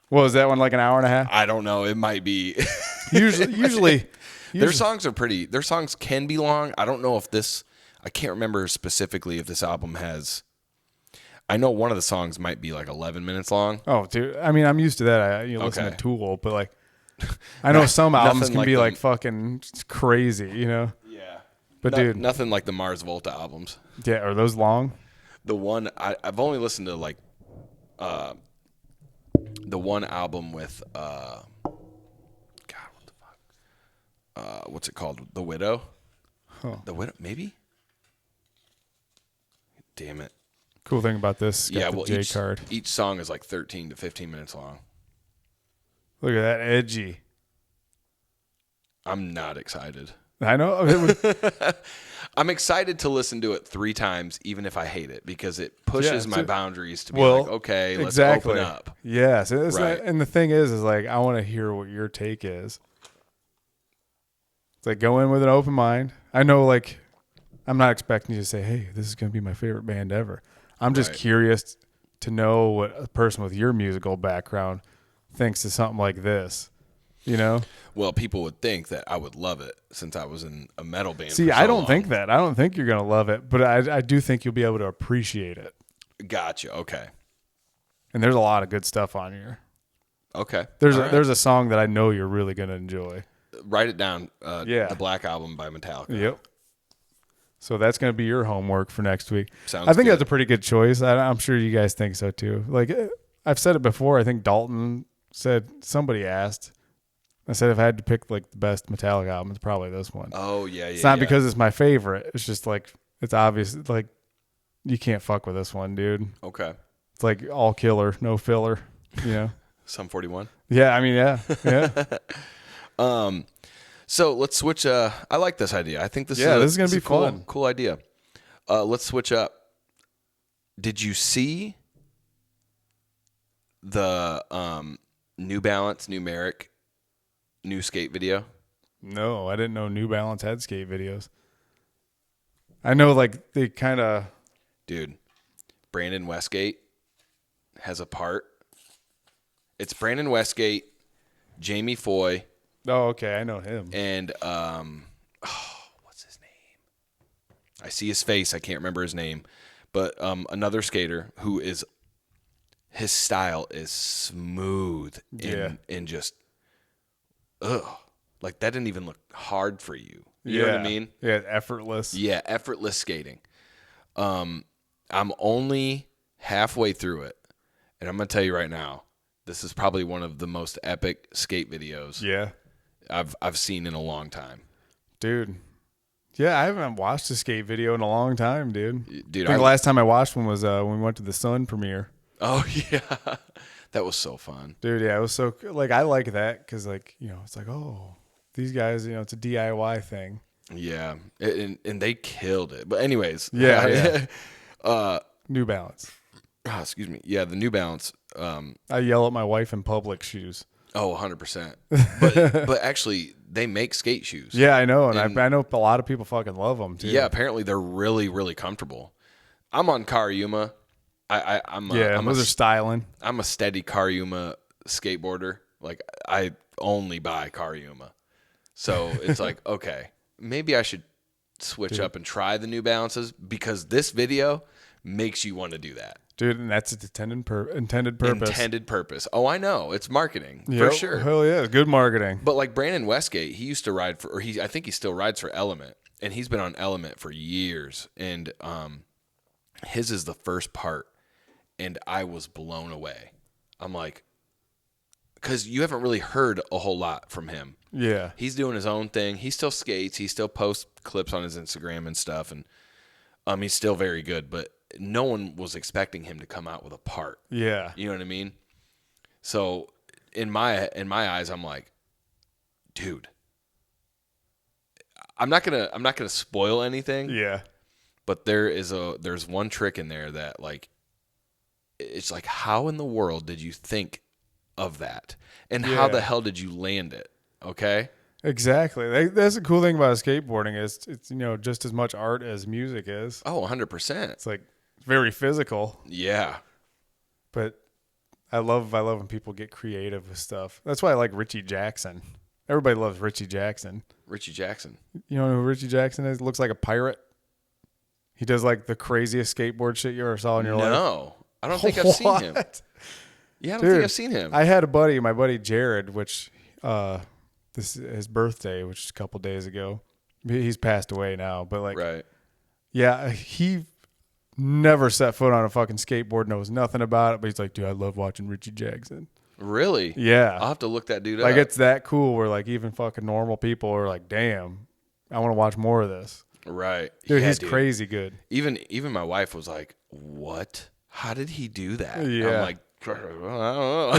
S2: What was that one, like an hour and a half?
S1: I don't know. It might be.
S2: Usually
S1: their songs can be long. I don't know if I can't remember specifically if this album has. I know one of the songs might be like 11 minutes long.
S2: Oh, dude. I mean, I'm used to that. Listen to Tool, but like, I know some albums can be like fucking crazy, Yeah. But dude,
S1: nothing like the Mars Volta albums.
S2: Yeah, are those long?
S1: The one I've only listened to like, the one album with God, what the fuck? What's it called? The Widow.
S2: Huh.
S1: The Widow, maybe. Damn it.
S2: Cool thing about this, J card.
S1: Each song is like 13 to 15 minutes long.
S2: Look at that, edgy.
S1: I'm not excited.
S2: I know.
S1: I'm excited to listen to it 3 times, even if I hate it, because it pushes my boundaries to be like, okay, let's open up.
S2: Yes. Right. And the thing is like, I want to hear what your take is. It's like, go in with an open mind. I know, like, I'm not expecting you to say, hey, this is going to be my favorite band ever. I'm just curious to know what a person with your musical background thinks of something like this.
S1: Well, people would think that I would love it since I was in a metal band.
S2: See, I don't think that. I don't think you're going to love it, but I do think you'll be able to appreciate it.
S1: Gotcha. Okay.
S2: And there's a lot of good stuff on here.
S1: Okay.
S2: There's a song that I know you're really going to enjoy.
S1: Write it down. The Black Album by Metallica.
S2: Yep. So that's going to be your homework for next week.
S1: Sounds
S2: I think
S1: good.
S2: That's a pretty good choice. I'm sure you guys think so too. Like, I've said it before. I think Dalton said, somebody asked, I said if I had to pick like the best Metallica album, it's probably this one.
S1: Oh yeah,
S2: It's not because it's my favorite. It's just like it's obvious. Like you can't fuck with this one, dude.
S1: Okay.
S2: It's like all killer, no filler.
S1: Sum 41.
S2: Yeah, I mean, yeah.
S1: So let's switch. I like this idea. I think this
S2: is gonna be fun.
S1: Cool idea. Let's switch up. Did you see the New Balance numeric new skate video?
S2: No, I didn't know New Balance had skate videos. I know, like, they kind of...
S1: Dude, Brandon Westgate has a part. It's Brandon Westgate, Jamie Foy.
S2: Oh, okay, I know him.
S1: And, what's his name? I see his face. I can't remember his name. But another skater who is... His style is smooth and just... Ugh. Like, that didn't even look hard for you. You know what I mean?
S2: Yeah, effortless.
S1: Yeah, effortless skating. I'm only halfway through it. And I'm going to tell you right now, this is probably one of the most epic skate videos I've seen in a long time.
S2: Dude. Yeah, I haven't watched a skate video in a long time, dude.
S1: Dude,
S2: I think the last time I watched one was when we went to the Sun premiere.
S1: Oh, yeah. That was so fun.
S2: Dude, yeah, it was so... Like, I like that because, like, you know, it's like, oh... These guys, you know, it's a DIY thing.
S1: Yeah, and they killed it. But anyways,
S2: New Balance.
S1: Excuse me. Yeah, the New Balance.
S2: I yell at my wife in public shoes.
S1: Oh, 100%. But actually, they make skate shoes.
S2: Yeah, I know, and I know a lot of people fucking love them too.
S1: Yeah, apparently they're really, really comfortable. I'm on Kariyama.
S2: Those are styling.
S1: I'm a steady Kariyama skateboarder. Like, I only buy Kariyama. So it's like, okay, maybe I should switch up and try the New Balances because this video makes you want to do that.
S2: Dude, and that's its intended purpose.
S1: Intended purpose. Oh, I know. It's marketing for sure.
S2: Hell yeah, good marketing.
S1: But like Brandon Westgate, he used to ride for, I think he still rides for Element, and he's been on Element for years. And his is the first part, and I was blown away. I'm like, because you haven't really heard a whole lot from him.
S2: Yeah.
S1: He's doing his own thing. He still skates. He still posts clips on his Instagram and stuff. And he's still very good, but no one was expecting him to come out with a part.
S2: Yeah.
S1: You know what I mean? So in my eyes, I'm like, dude, I'm not gonna spoil anything.
S2: Yeah.
S1: But there's one trick in there that, like, it's like, how in the world did you think of that? And how the hell did you land it? Okay?
S2: Exactly. That's the cool thing about skateboarding is it's, you know, just as much art as music is.
S1: Oh, 100%.
S2: It's like very physical.
S1: Yeah.
S2: But I love when people get creative with stuff. That's why I like Richie Jackson. Everybody loves Richie Jackson.
S1: Richie Jackson.
S2: You know who Richie Jackson is? Looks like a pirate. He does like the craziest skateboard shit you ever saw in your life.
S1: No. I don't think I've seen him. Yeah, I don't think I've seen him.
S2: I had a buddy, my buddy Jared, which this is his birthday, which is a couple days ago. He's passed away now, but like,
S1: right.
S2: Yeah, he never set foot on a fucking skateboard, knows nothing about it, but he's like, dude, I love watching Richie Jackson.
S1: Really?
S2: Yeah.
S1: I'll have to look that dude up.
S2: Like, it's that cool where like even fucking normal people are like, damn, I want to watch more of this.
S1: Right.
S2: Dude, he's crazy good.
S1: Even my wife was like, what? How did he do that?
S2: Yeah.
S1: I'm like, I don't know.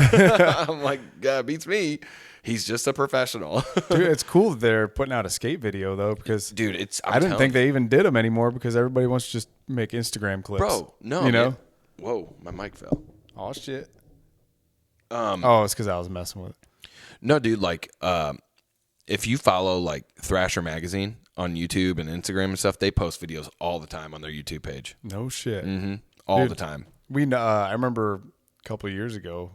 S1: I'm like, God, beats me. He's just a professional.
S2: Dude, it's cool that they're putting out a skate video though, because
S1: dude,
S2: I didn't think they even did them anymore because everybody wants to just make Instagram clips.
S1: Bro, no.
S2: You know?
S1: Man. Whoa, my mic fell.
S2: Oh shit. It's because I was messing with it.
S1: No, dude, like if you follow like Thrasher Magazine on YouTube and Instagram and stuff, they post videos all the time on their YouTube page.
S2: No shit.
S1: Mm-hmm. All the time.
S2: I remember a couple of years ago,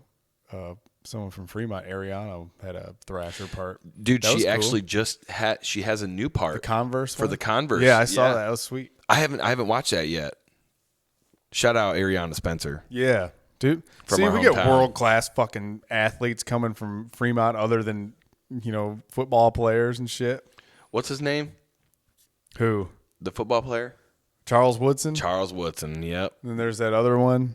S2: someone from Fremont, Ariano, had a Thrasher part.
S1: Dude, she actually just has a new part.
S2: The Converse
S1: for the Converse.
S2: Yeah, I saw that. That was sweet.
S1: I haven't watched that yet. Shout out Ariana Spencer.
S2: Yeah, dude.
S1: From
S2: we get world class fucking athletes coming from Fremont, other than, you know, football players and shit.
S1: What's his name?
S2: Who?
S1: The football player?
S2: Charles Woodson.
S1: Charles Woodson. Yep.
S2: And then there's that other one,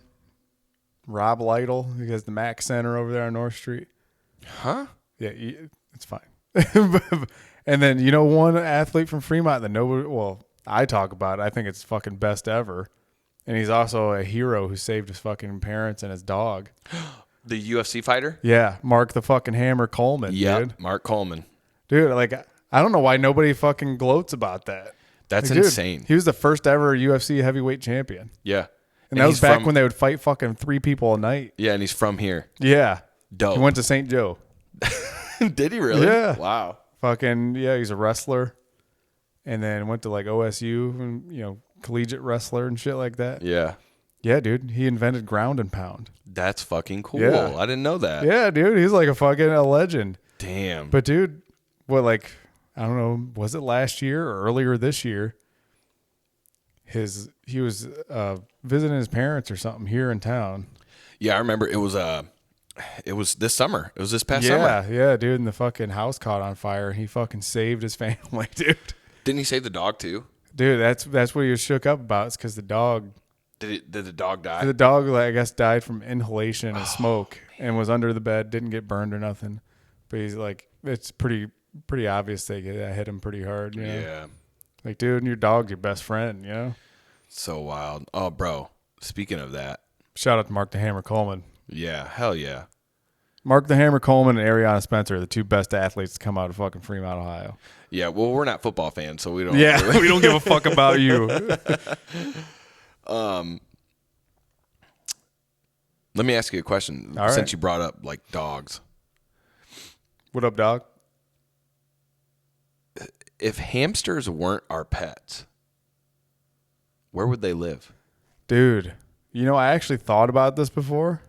S2: Rob Lytle. He has the Mac Center over there on North Street.
S1: Huh?
S2: Yeah, it's fine. And then, you know, one athlete from Fremont that I talk about, I think it's fucking best ever. And he's also a hero who saved his fucking parents and his dog.
S1: The UFC fighter?
S2: Yeah, Mark the fucking Hammer Coleman.
S1: Yeah,
S2: dude.
S1: Mark Coleman.
S2: Dude, like, I don't know why nobody fucking gloats about that.
S1: That's
S2: like,
S1: insane.
S2: Dude, he was the first ever UFC heavyweight champion.
S1: Yeah.
S2: And that was back when they would fight fucking 3 people a night.
S1: Yeah, and he's from here.
S2: Yeah.
S1: Dope.
S2: He went to St. Joe.
S1: Did he really?
S2: Yeah.
S1: Wow.
S2: Fucking, yeah, he's a wrestler. And then went to like OSU and, collegiate wrestler and shit like that.
S1: Yeah.
S2: Yeah, dude. He invented ground and pound.
S1: That's fucking cool.
S2: Yeah.
S1: I didn't know that.
S2: Yeah, dude. He's like a legend.
S1: Damn.
S2: But dude, I don't know, was it last year or earlier this year? He was visiting his parents or something here in town.
S1: Yeah, I remember it was this summer. It was this past summer.
S2: Yeah, dude, and the fucking house caught on fire. He fucking saved his family, dude.
S1: Didn't he save the dog too?
S2: Dude, that's what he was shook up about. It's because the dog.
S1: Did the dog die?
S2: The dog, I guess, died from inhalation and smoke, and was under the bed. Didn't get burned or nothing. But he's like, it's pretty obvious that hit him pretty hard. You know?
S1: Yeah.
S2: Like, dude, your dog's your best friend. You know.
S1: So wild. Oh, bro. Speaking of that,
S2: shout out to Mark the Hammer Coleman.
S1: Yeah, hell yeah.
S2: Mark the Hammer Coleman and Ariana Spencer are the two best athletes to come out of fucking Fremont, Ohio.
S1: Yeah, well, we're not football fans, so we don't.
S2: Yeah, we don't give a fuck about you.
S1: Let me ask you a question.
S2: All right.
S1: Since you brought up like dogs,
S2: what up, dog?
S1: If hamsters weren't our pets, where would they live?
S2: Dude, I actually thought about this before.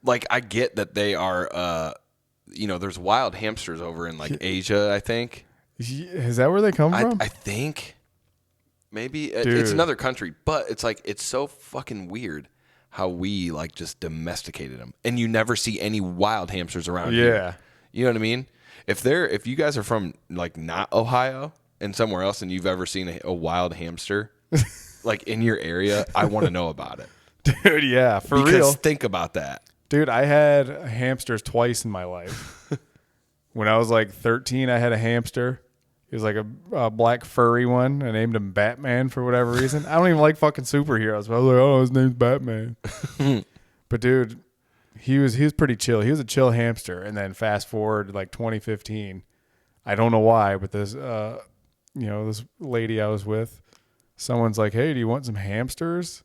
S1: Like, I get that they are, there's wild hamsters over in like Asia, I think.
S2: Is that where they come from?
S1: I think maybe it's another country, but it's like, it's so fucking weird how we like just domesticated them, and you never see any wild hamsters around here. You know what I mean? If you guys are from like not Ohio and somewhere else, and you've ever seen a wild hamster like in your area, I want to know about it.
S2: Dude, yeah,
S1: because
S2: real.
S1: Think about that.
S2: Dude, I had hamsters twice in my life. When I was like 13, I had a hamster. He was like a black furry one. I named him Batman for whatever reason. I don't even like fucking superheroes. But I was like, oh, his name's Batman. But dude, he was pretty chill. He was a chill hamster. And then fast forward to like 2015. I don't know why, but this this lady I was with, someone's like, hey, do you want some hamsters?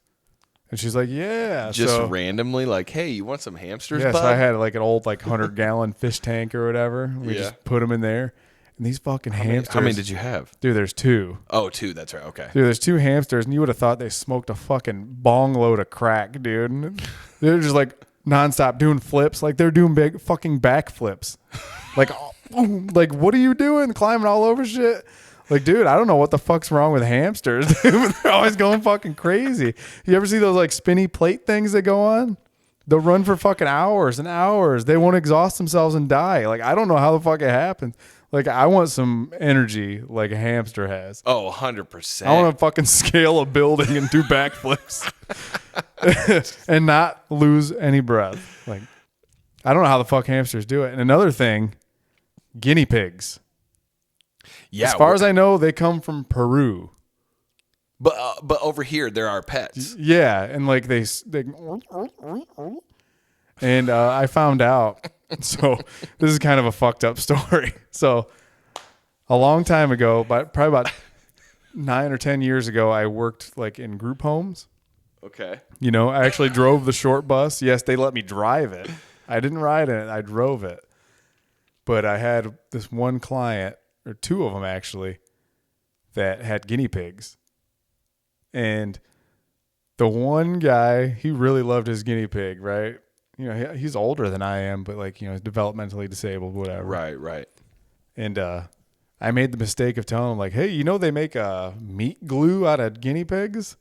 S2: And she's like, yeah.
S1: Just randomly like, hey, you want some hamsters,
S2: Yeah,
S1: bud?
S2: so I had like an old like 100-gallon fish tank or whatever. We just put them in there. And these fucking hamsters.
S1: How many did you have?
S2: Dude, there's two.
S1: Oh, two. That's right. Okay.
S2: Dude, there's two hamsters, and you would have thought they smoked a fucking bong load of crack, dude. And they're just like nonstop doing flips. Like they're doing big fucking backflips. Like, what are you doing? Climbing all over shit? Like, dude, I don't know what the fuck's wrong with hamsters. Dude. They're always going fucking crazy. You ever see those like spinny plate things that go on? They'll run for fucking hours and hours. They won't exhaust themselves and die. Like, I don't know how the fuck it happens. Like, I want some energy like a hamster has.
S1: Oh, 100%.
S2: I want to fucking scale a building and do backflips and not lose any breath. Like, I don't know how the fuck hamsters do it. And another thing, guinea pigs.
S1: Yeah.
S2: As far as I know, they come from Peru.
S1: But over here, there are pets.
S2: Yeah, and like they and I found out. So this is kind of a fucked up story. So a long time ago, probably about 9 or 10 years ago, I worked like in group homes.
S1: Okay.
S2: I actually drove the short bus. Yes, they let me drive it. I didn't ride in it. I drove it. But I had this one client, or two of them actually, that had guinea pigs. And the one guy, he really loved his guinea pig, right? He's older than I am, but like, he's developmentally disabled, whatever.
S1: Right.
S2: And I made the mistake of telling him like, hey, they make meat glue out of guinea pigs?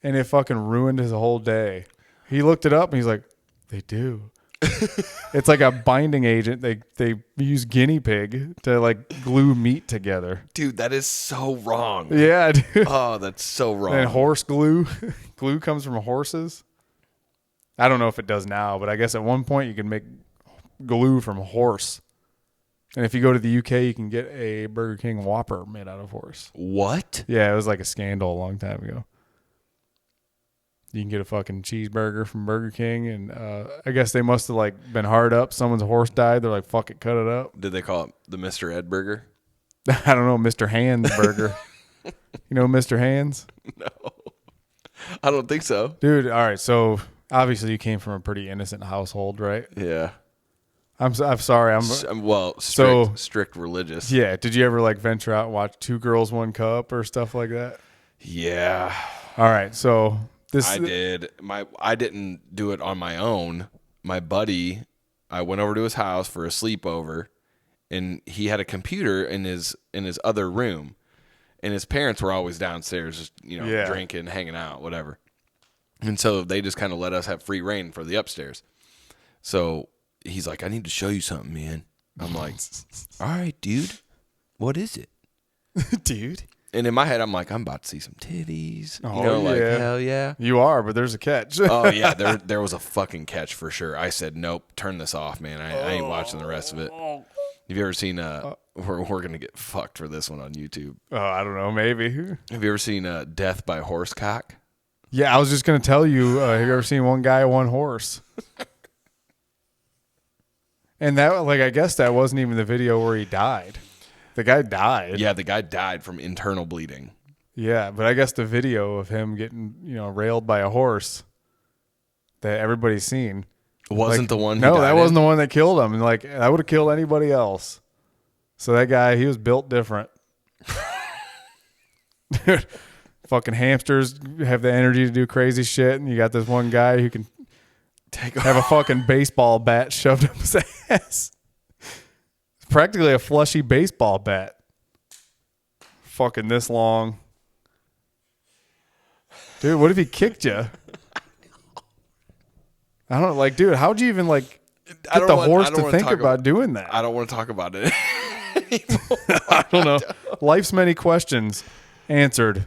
S2: And it fucking ruined his whole day. He looked it up and he's like, they do. It's like a binding agent. They use guinea pig to like glue meat together.
S1: Dude, that is so wrong.
S2: Yeah, dude.
S1: Oh, that's so wrong.
S2: And horse glue. Glue comes from horses. I don't know if it does now, but I guess at one point you can make glue from horse. And if you go to the UK, you can get a Burger King Whopper made out of horse.
S1: What?
S2: Yeah, it was like a scandal a long time ago. You can get a fucking cheeseburger from Burger King, and I guess they must have like been hard up. Someone's horse died. They're like, "Fuck it, cut it up."
S1: Did they call it the Mr. Ed burger?
S2: I don't know, Mr. Hands burger. Mr. Hands?
S1: No, I don't think so,
S2: dude. All right, so obviously you came from a pretty innocent household, right?
S1: Yeah.
S2: I'm sorry.
S1: Strict religious.
S2: Yeah. Did you ever like venture out and watch Two Girls, One Cup or stuff like that?
S1: Yeah.
S2: All right. So
S1: I did. I didn't do it on my own. My buddy, I went over to his house for a sleepover, and he had a computer in his other room, and his parents were always downstairs, just drinking, hanging out, whatever. And so they just kind of let us have free reign for the upstairs. So he's like, "I need to show you something, man." I'm like, "All right, dude. What is it?"
S2: Dude.
S1: And in my head, I'm like, I'm about to see some titties.
S2: Oh,
S1: like, hell yeah.
S2: You are, but there's a catch.
S1: Oh, yeah, there was a fucking catch for sure. I said, nope, turn this off, man. I ain't watching the rest of it. Have you ever seen, we're going to get fucked for this one on YouTube.
S2: Oh, I don't know, maybe.
S1: Have you ever seen Death by Horsecock?
S2: Yeah, I was just going to tell you, have you ever seen One Guy, One Horse? And that, like, I guess that wasn't even the video where he died. The guy died.
S1: Yeah, the guy died from internal bleeding.
S2: Yeah, but I guess the video of him getting, railed by a horse that everybody's seen
S1: wasn't the one.
S2: No, that wasn't the one that killed him. And like, that would have killed anybody else. So that guy, he was built different. Fucking hamsters have the energy to do crazy shit, and you got this one guy who can have a fucking baseball bat shoved up his ass. Practically a fleshy baseball bat. Fucking this long. Dude, what if he kicked you? I don't know. Like, dude, how'd you even, like, get the horse to think about doing that?
S1: I don't want to talk about it anymore.
S2: I don't know. Life's many questions answered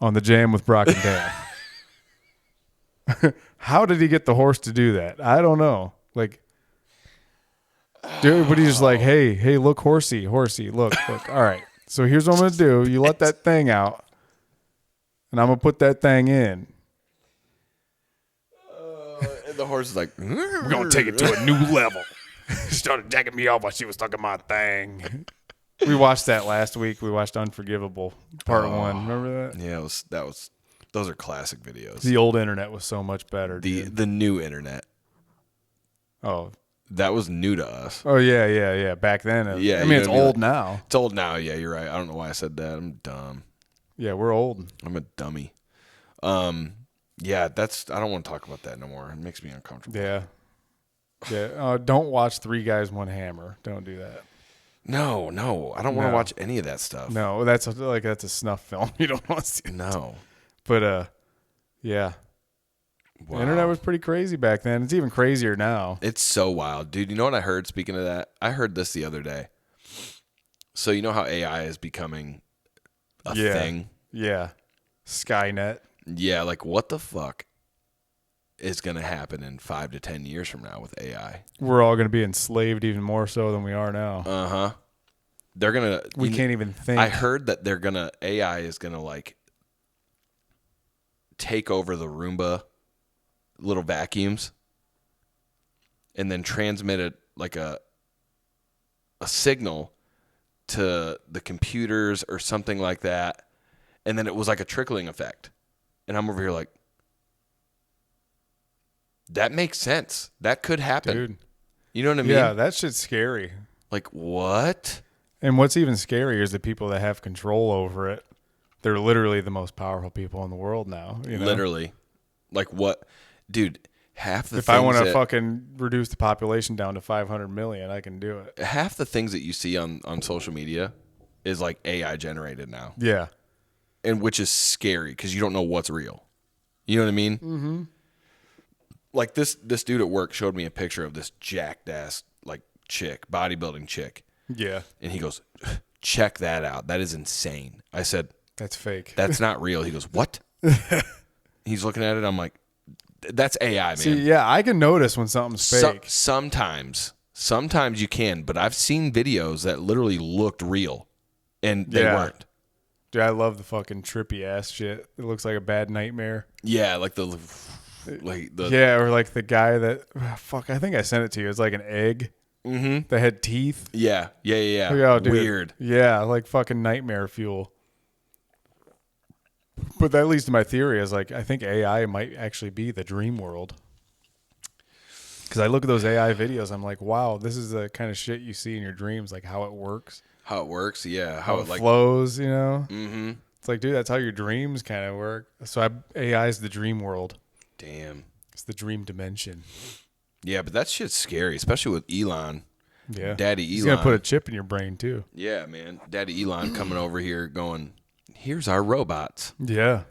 S2: on the Jam with Brock and Dan. How did he get the horse to do that? I don't know. Like, dude, but he's just like, hey, look, horsey, look. All right. So here's what I'm going to do. You let that thing out, and I'm going to put that thing in.
S1: And the horse is like,
S2: we're going to take it to a new level. She started jacking me off while she was stuck in my thing. We watched that last week. We watched Unforgivable Part 1. Remember that?
S1: Yeah, those are classic videos.
S2: The old internet was so much better.
S1: The new internet.
S2: Oh,
S1: that was new to us.
S2: Oh, yeah. Back then.
S1: Yeah.
S2: I mean, it's old now.
S1: It's old now. Yeah, you're right. I don't know why I said that. I'm dumb.
S2: Yeah, we're old.
S1: I'm a dummy. Yeah, I don't want to talk about that no more. It makes me uncomfortable.
S2: Yeah. Don't watch Three Guys, One Hammer. Don't do that.
S1: No. I don't want to watch any of that stuff.
S2: No, that's a snuff film. You don't want to see.
S1: No.
S2: But, yeah. Wow. The internet was pretty crazy back then. It's even crazier now.
S1: It's so wild. Dude, you know what I heard, speaking of that? I heard this the other day. So you know how AI is becoming a thing?
S2: Yeah. Skynet.
S1: Yeah, like what the fuck is going to happen in 5 to 10 years from now with AI?
S2: We're all going to be enslaved even more so than we are now.
S1: Uh-huh. They're going to...
S2: We can't even think.
S1: I heard that AI is going to like take over the Roomba little vacuums and then transmit it like a signal to the computers or something like that, and then it was like a trickling effect. And I'm over here like, that makes sense. That could happen.
S2: Dude.
S1: You know what I mean?
S2: Yeah, that shit's scary.
S1: Like, what?
S2: And what's even scarier is the people that have control over it. They're literally the most powerful people in the world now. You know?
S1: Literally. Like what? Dude, half the
S2: if I want to fucking reduce the population down to 500 million, I can do it.
S1: Half the things that you see on social media is like AI generated now.
S2: Yeah.
S1: And which is scary because you don't know what's real. You know what I mean?
S2: Mm-hmm.
S1: Like this dude at work showed me a picture of this jacked ass like chick, bodybuilding chick.
S2: Yeah.
S1: And he goes, check that out. That is insane. I said,
S2: that's fake.
S1: That's not real. He goes, what? He's looking at it. I'm like, that's AI, man.
S2: See, yeah, I can notice when something's fake.
S1: Sometimes you can, but I've seen videos that literally looked real and they weren't.
S2: Dude, I love the fucking trippy ass shit. It looks like a bad nightmare.
S1: Yeah, like the
S2: yeah, or like the guy that I think I sent it to you. It's like an egg that had teeth.
S1: Yeah.
S2: Oh, dude.
S1: Weird.
S2: Yeah, like fucking nightmare fuel. But that leads to my theory is like I think AI might actually be the dream world. Because I look at those AI videos, I'm like, wow, this is the kind of shit you see in your dreams, like how it works.
S1: How it works, yeah.
S2: How it flows, you know?
S1: Mm-hmm.
S2: It's like, dude, that's how your dreams kind of work. So AI is the dream world.
S1: Damn.
S2: It's the dream dimension.
S1: Yeah, but that shit's scary, especially with Elon.
S2: Yeah.
S1: Daddy Elon.
S2: He's going to put a chip in your brain, too.
S1: Yeah, man. Daddy Elon coming over here going, here's our robots.
S2: Yeah.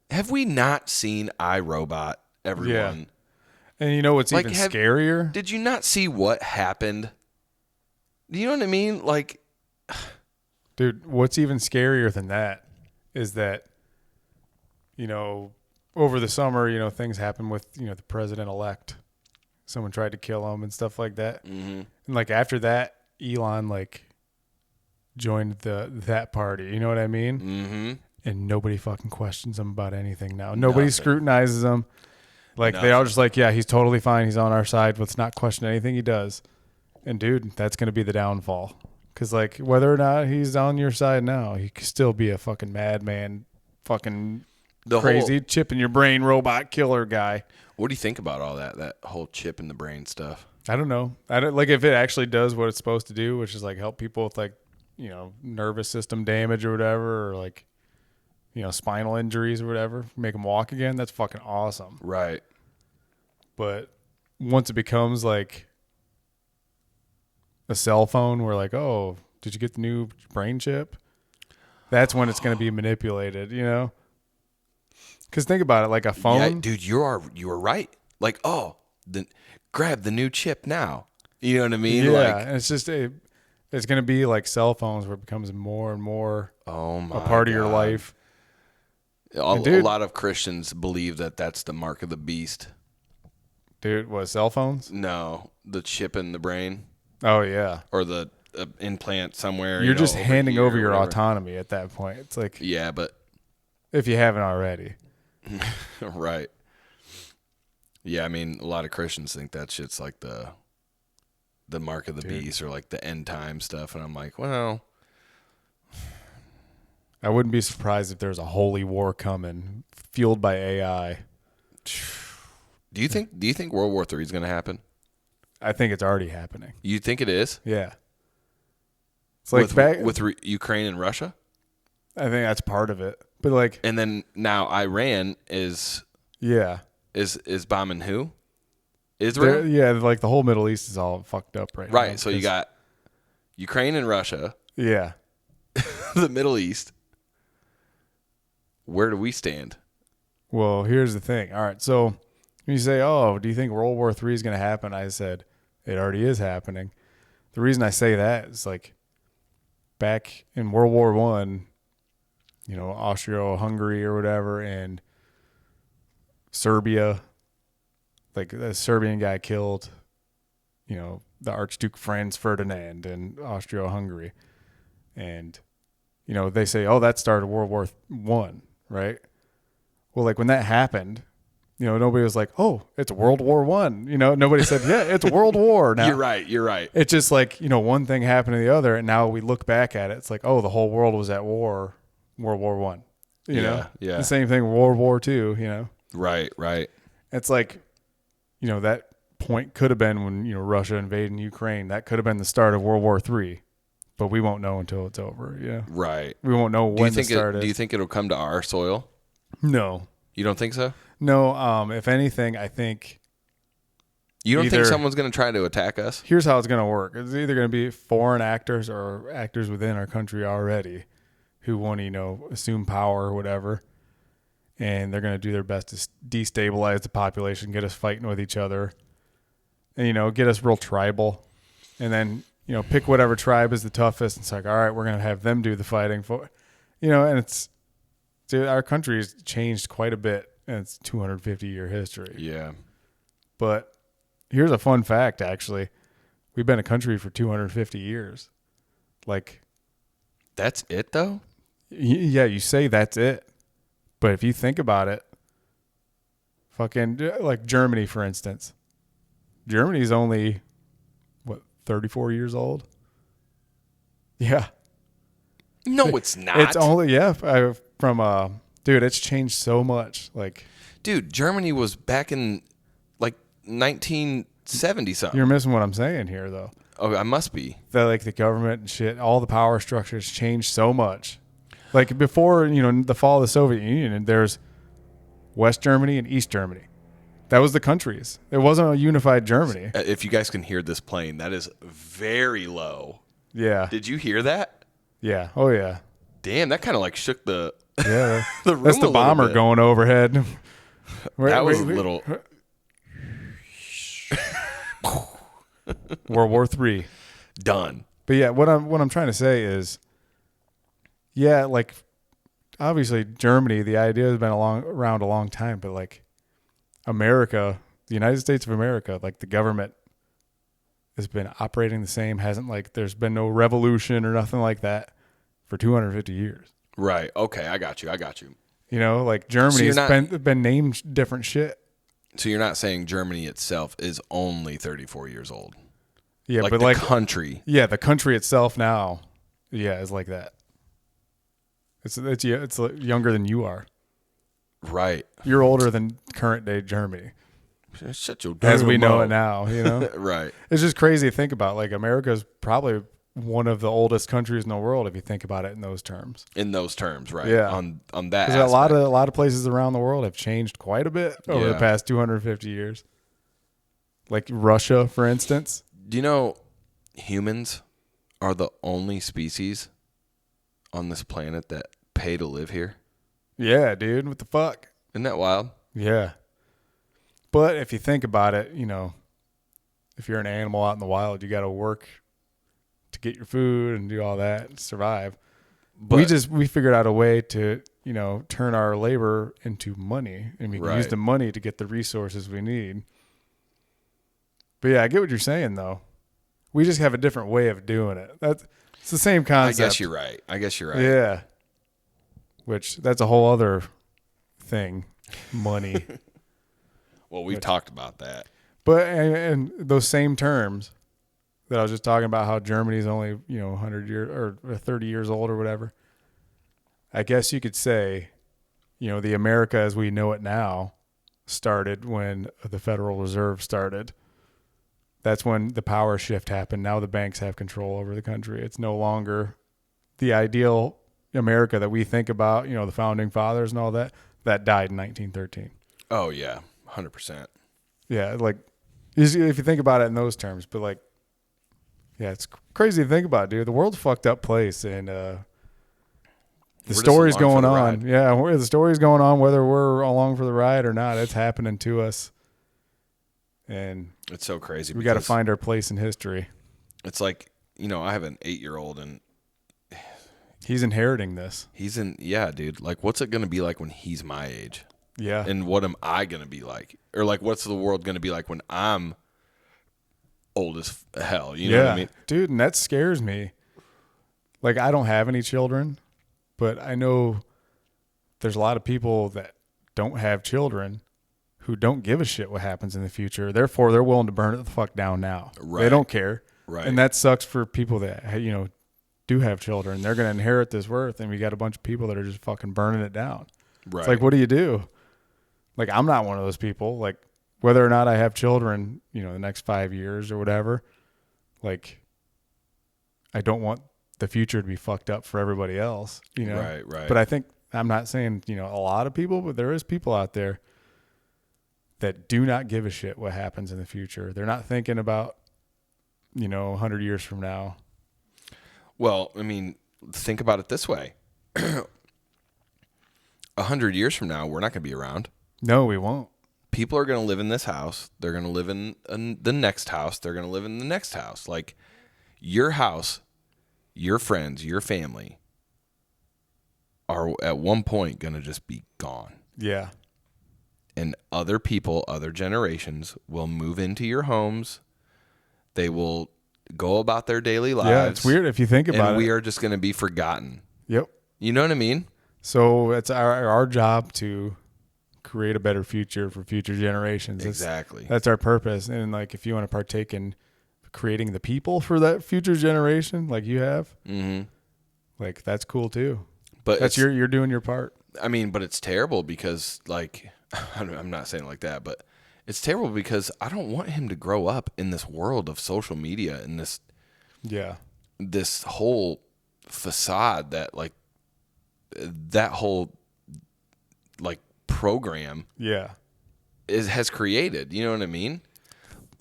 S1: Have we not seen iRobot, everyone?
S2: Yeah. And you know what's even scarier?
S1: Did you not see what happened? Do you know what I mean? Like,
S2: dude, what's even scarier than that is that, you know, over the summer, you know, things happen with, you know, the president-elect. Someone tried to kill him and stuff like that.
S1: mm-hmm.
S2: And like after that, Elon like joined that party. You know what I mean?
S1: Mm-hmm.
S2: And nobody fucking questions him about anything now. Nobody scrutinizes him. Like they all just like, yeah, he's totally fine. He's on our side. Let's not question anything he does. And dude, that's going to be the downfall. Because like whether or not he's on your side now, he could still be a fucking madman, fucking crazy chip in your brain robot killer guy.
S1: What do you think about all that whole chip in the brain stuff?
S2: I don't know. I don't like if it actually does what it's supposed to do, which is like help people with like, you know, nervous system damage or whatever, or like, you know, spinal injuries or whatever, make them walk again. That's fucking awesome.
S1: Right.
S2: But once it becomes like a cell phone where like, oh, did you get the new brain chip? That's when it's going to be manipulated, you know? Because think about it, like a phone.
S1: Yeah, dude, you are right. Like, oh, grab the new chip now. You know what I mean?
S2: Yeah,
S1: like,
S2: and it's just it's going to be like cell phones where it becomes more and more a part of your life.
S1: A lot of Christians believe that that's the mark of the beast.
S2: Dude, what, cell phones?
S1: No, the chip in the brain.
S2: Oh, yeah.
S1: Or the implant somewhere.
S2: You're just handing over your autonomy at that point. It's like...
S1: Yeah, but...
S2: If you haven't already.
S1: Right. Yeah, I mean, a lot of Christians think that shit's like the mark of the beast or like the end time stuff. And I'm like, well...
S2: I wouldn't be surprised if there's a holy war coming, fueled by AI.
S1: Do you think World War III is going to happen?
S2: I think it's already happening.
S1: You think it is?
S2: Yeah. It's like
S1: with Ukraine and Russia?
S2: I think that's part of it. But like,
S1: and then now Iran is bombing who? Israel?
S2: Yeah, like the whole Middle East is all fucked up right now.
S1: Right, so you got Ukraine and Russia.
S2: Yeah.
S1: The Middle East. Where do we stand?
S2: Well, here's the thing. All right, so when you say, oh, do you think World War III is going to happen? I said, it already is happening. The reason I say that is like back in World War I, you know, Austria-Hungary or whatever, and Serbia, like the Serbian guy killed, you know, the Archduke Franz Ferdinand in Austria-Hungary. And, you know, they say, oh, that started World War I, right? Well, like when that happened, you know, nobody was like, oh, it's World War I. You know, nobody said, yeah, it's World War now.
S1: You're right.
S2: It's just like, you know, one thing happened to the other, and now we look back at it, it's like, oh, the whole world was at war, World War I. You know?
S1: Yeah.
S2: The same thing, World War II, you know?
S1: Right.
S2: It's like, you know, that point could have been when, you know, Russia invaded Ukraine. That could have been the start of World War III. But we won't know until it's over, yeah.
S1: Right.
S2: We won't know when the start is.
S1: Do you think it'll come to our soil?
S2: No.
S1: You don't think so?
S2: No. If anything, I think...
S1: You don't think someone's going to try to attack us?
S2: Here's how it's going to work. It's either going to be foreign actors or actors within our country already who want to, you know, assume power or whatever. And they're going to do their best to destabilize the population, get us fighting with each other, and, you know, get us real tribal. And then, you know, pick whatever tribe is the toughest. It's like, all right, we're going to have them do the fighting for, you know, and it's, dude, our country has changed quite a bit in its 250-year history.
S1: Yeah.
S2: But here's a fun fact, actually. We've been a country for 250 years. Like.
S1: That's it, though?
S2: Yeah, you say that's it. But if you think about it, fucking, like Germany, for instance. Germany's only, 34 years old? Yeah.
S1: No, it's not.
S2: It's only, dude, it's changed so much. Like,
S1: dude, Germany was back in, like, 1970 something.
S2: You're missing what I'm saying here, though.
S1: Oh, I must be.
S2: That like the government and shit, all the power structures changed so much. Like before, the fall of the Soviet Union, and there's West Germany and East Germany. That was the countries. It wasn't a unified Germany.
S1: If you guys can hear this plane, that is very low.
S2: Yeah.
S1: Did you hear that?
S2: Yeah. Oh yeah.
S1: Damn, that kind of like shook the
S2: Yeah.
S1: the room
S2: That's the
S1: a little
S2: bomber
S1: bit.
S2: going overhead.
S1: That was a little
S2: World War III.
S1: done.
S2: But yeah, what I'm trying to say is, yeah, like obviously Germany, the idea has been around a long time, but like America, the United States of America, like the government has been operating the same, hasn't like there's been no revolution or nothing like that for 250 years.
S1: Right. Okay, I got you.
S2: Like Germany's been named different shit.
S1: So you're not saying Germany itself is only 34 years old?
S2: Yeah,
S1: like
S2: but
S1: the
S2: like
S1: country.
S2: Yeah, the country itself now, is like that. It's younger than you are.
S1: Right.
S2: You're older than current day Germany.
S1: Shut your
S2: As we know
S1: mouth.
S2: it now,
S1: Right.
S2: It's just crazy to think about. Like America's probably one of the oldest countries in the world if you think about it in those terms.
S1: In those terms, right?
S2: Yeah.
S1: On that.
S2: Because a lot of places around the world have changed quite a bit over the
S1: Yeah.
S2: past 250 years. Like Russia, for instance.
S1: Do you know humans are the only species on this planet that pay to live here?
S2: Yeah, dude. What the fuck?
S1: Isn't that wild?
S2: Yeah. But if you think about it, if you're an animal out in the wild, you got to work to get your food and do all that and survive.
S1: But
S2: We figured out a way to, turn our labor into money, and we can use
S1: Right.
S2: the money to get the resources we need. But yeah, I get what you're saying though. We just have a different way of doing it. It's the same
S1: I
S2: concept.
S1: guess you're right.
S2: Yeah. Which that's a whole other thing, money.
S1: Well, we've talked about that.
S2: But and those same terms that I was just talking about, how Germany's only 100 years or 30 years old or whatever. I guess you could say, the America as we know it now started when the Federal Reserve started. That's when the power shift happened. Now the banks have control over the country. It's no longer the ideal America that we think about. The founding fathers and all that. That died in 1913.
S1: Oh yeah, 100%.
S2: Yeah, like if you think about it in those terms, but like, yeah, it's crazy to think about, dude. The world's a fucked up place, and the story's going on. Yeah, the story's going on, whether we're along for the ride or not. It's happening to us, and
S1: It's so crazy.
S2: We got to find our place in history.
S1: It's like, I have an 8-year-old, and
S2: he's inheriting this.
S1: Yeah, dude. Like, what's it going to be like when he's my age?
S2: Yeah.
S1: And what am I going to be like? Or like, what's the world going to be like when I'm old as hell? You know what I mean?
S2: Dude, and that scares me. Like, I don't have any children, but I know there's a lot of people that don't have children who don't give a shit what happens in the future. Therefore, they're willing to burn it the fuck down now.
S1: Right.
S2: They don't care.
S1: Right.
S2: And that sucks for people that, do have children. They're going to inherit this worth, and we got a bunch of people that are just fucking burning it down.
S1: Right.
S2: It's like, what do you do? Like, I'm not one of those people. Like, whether or not I have children, the next 5 years or whatever, like, I don't want the future to be fucked up for everybody else,
S1: Right.
S2: But I think, I'm not saying, a lot of people, but there is people out there that do not give a shit what happens in the future. They're not thinking about, 100 years from now.
S1: Well, I mean, think about it this way. 100 years from now, we're not going to be around.
S2: No, we won't.
S1: People are going to live in this house. They're going to live in the next house. They're going to live in the next house. Like, your house, your friends, your family are at one point going to just be gone.
S2: Yeah.
S1: And other people, other generations will move into your homes. They will go about their daily lives.
S2: Yeah, it's weird if you think about it.
S1: And we are just going to be forgotten.
S2: Yep.
S1: You know what I mean?
S2: So it's our job to create a better future for future generations.
S1: Exactly.
S2: That's our purpose. And like, if you want to partake in creating the people for that future generation, like you have, like that's cool too.
S1: But
S2: that's you're doing your part.
S1: I mean, but it's terrible because like, I'm not saying it like that, but It's terrible because I don't want him to grow up in this world of social media and this whole facade that like that whole like program has created. You know what I mean?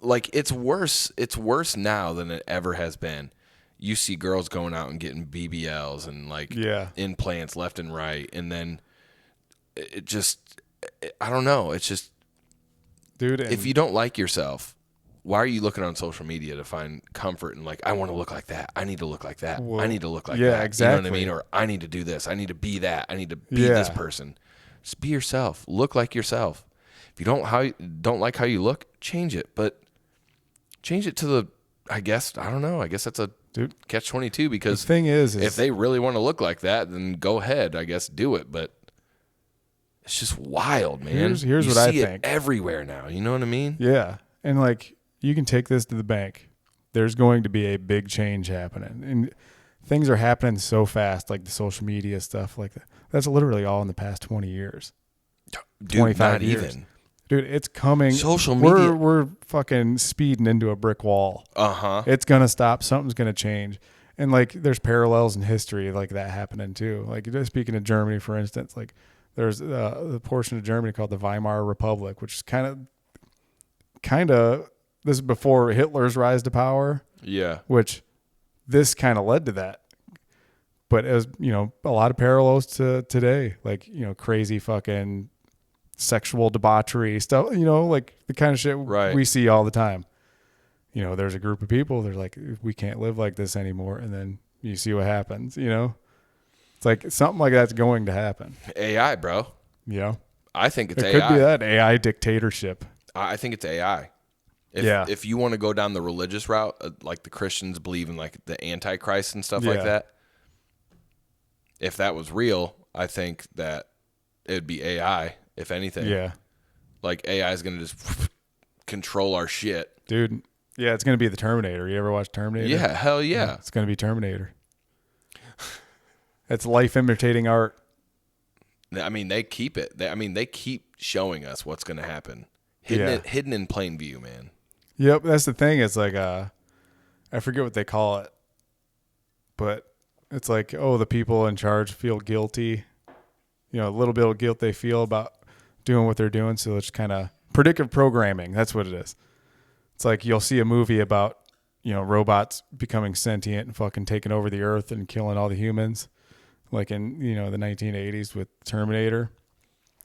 S1: Like it's worse now than it ever has been. You see girls going out and getting BBLs and like implants left and right, and then it just, I don't know. It's just, dude, if you don't like yourself, why are you looking on social media to find comfort and like, I want to look like that. I need to look like that. Well, I need to look like that.
S2: Yeah, exactly.
S1: You know what I mean? Or I need to do this. I need to be that. I need to be this person. Just be yourself. Look like yourself. If you don't like how you look, change it. But change it to the, I guess that's a catch-22, because
S2: the thing is
S1: if they really want to look like that, then go ahead, I guess, do it. But it's just wild, man.
S2: Here's what I think.
S1: It everywhere now. You know what I mean?
S2: Yeah. And like, you can take this to the bank. There's going to be a big change happening. And things are happening so fast, like the social media stuff like that. That's literally all in the past 20 years.
S1: Dude,
S2: 25
S1: not
S2: years.
S1: even.
S2: Dude, it's coming.
S1: Social media.
S2: We're fucking speeding into a brick wall.
S1: Uh-huh.
S2: It's going to stop. Something's going to change. And like, there's parallels in history like that happening too. Like, speaking of Germany, for instance, like there's the portion of Germany called the Weimar Republic, which is kind of, this is before Hitler's rise to power.
S1: Yeah.
S2: Which this kind of led to that. But as you know, a lot of parallels to today, like, you know, crazy fucking sexual debauchery stuff, you know, like the kind of shit we see all the time. You know, there's a group of people, they're like, we can't live like this anymore. And then you see what happens, you know? It's like something like that's going to happen.
S1: AI, bro.
S2: You know?
S1: I think it's AI.
S2: It could be that AI dictatorship.
S1: I think it's AI. If you want to go down the religious route, like the Christians believe in like the Antichrist and stuff like that, if that was real, I think that it would be AI, if anything.
S2: Yeah.
S1: Like AI is going to just control our shit.
S2: Dude, yeah, it's going to be the Terminator. You ever watch Terminator?
S1: Yeah, hell yeah.
S2: It's going to be Terminator. It's life imitating art.
S1: I mean, they keep it. They keep showing us what's going to happen. Hidden in plain view, man.
S2: Yep, that's the thing. It's like, I forget what they call it, but it's like, oh, the people in charge feel guilty. You know, a little bit of guilt they feel about doing what they're doing. So it's kind of predictive programming. That's what it is. It's like you'll see a movie about, you know, robots becoming sentient and fucking taking over the earth and killing all the humans, like in, you know, the 1980s with Terminator.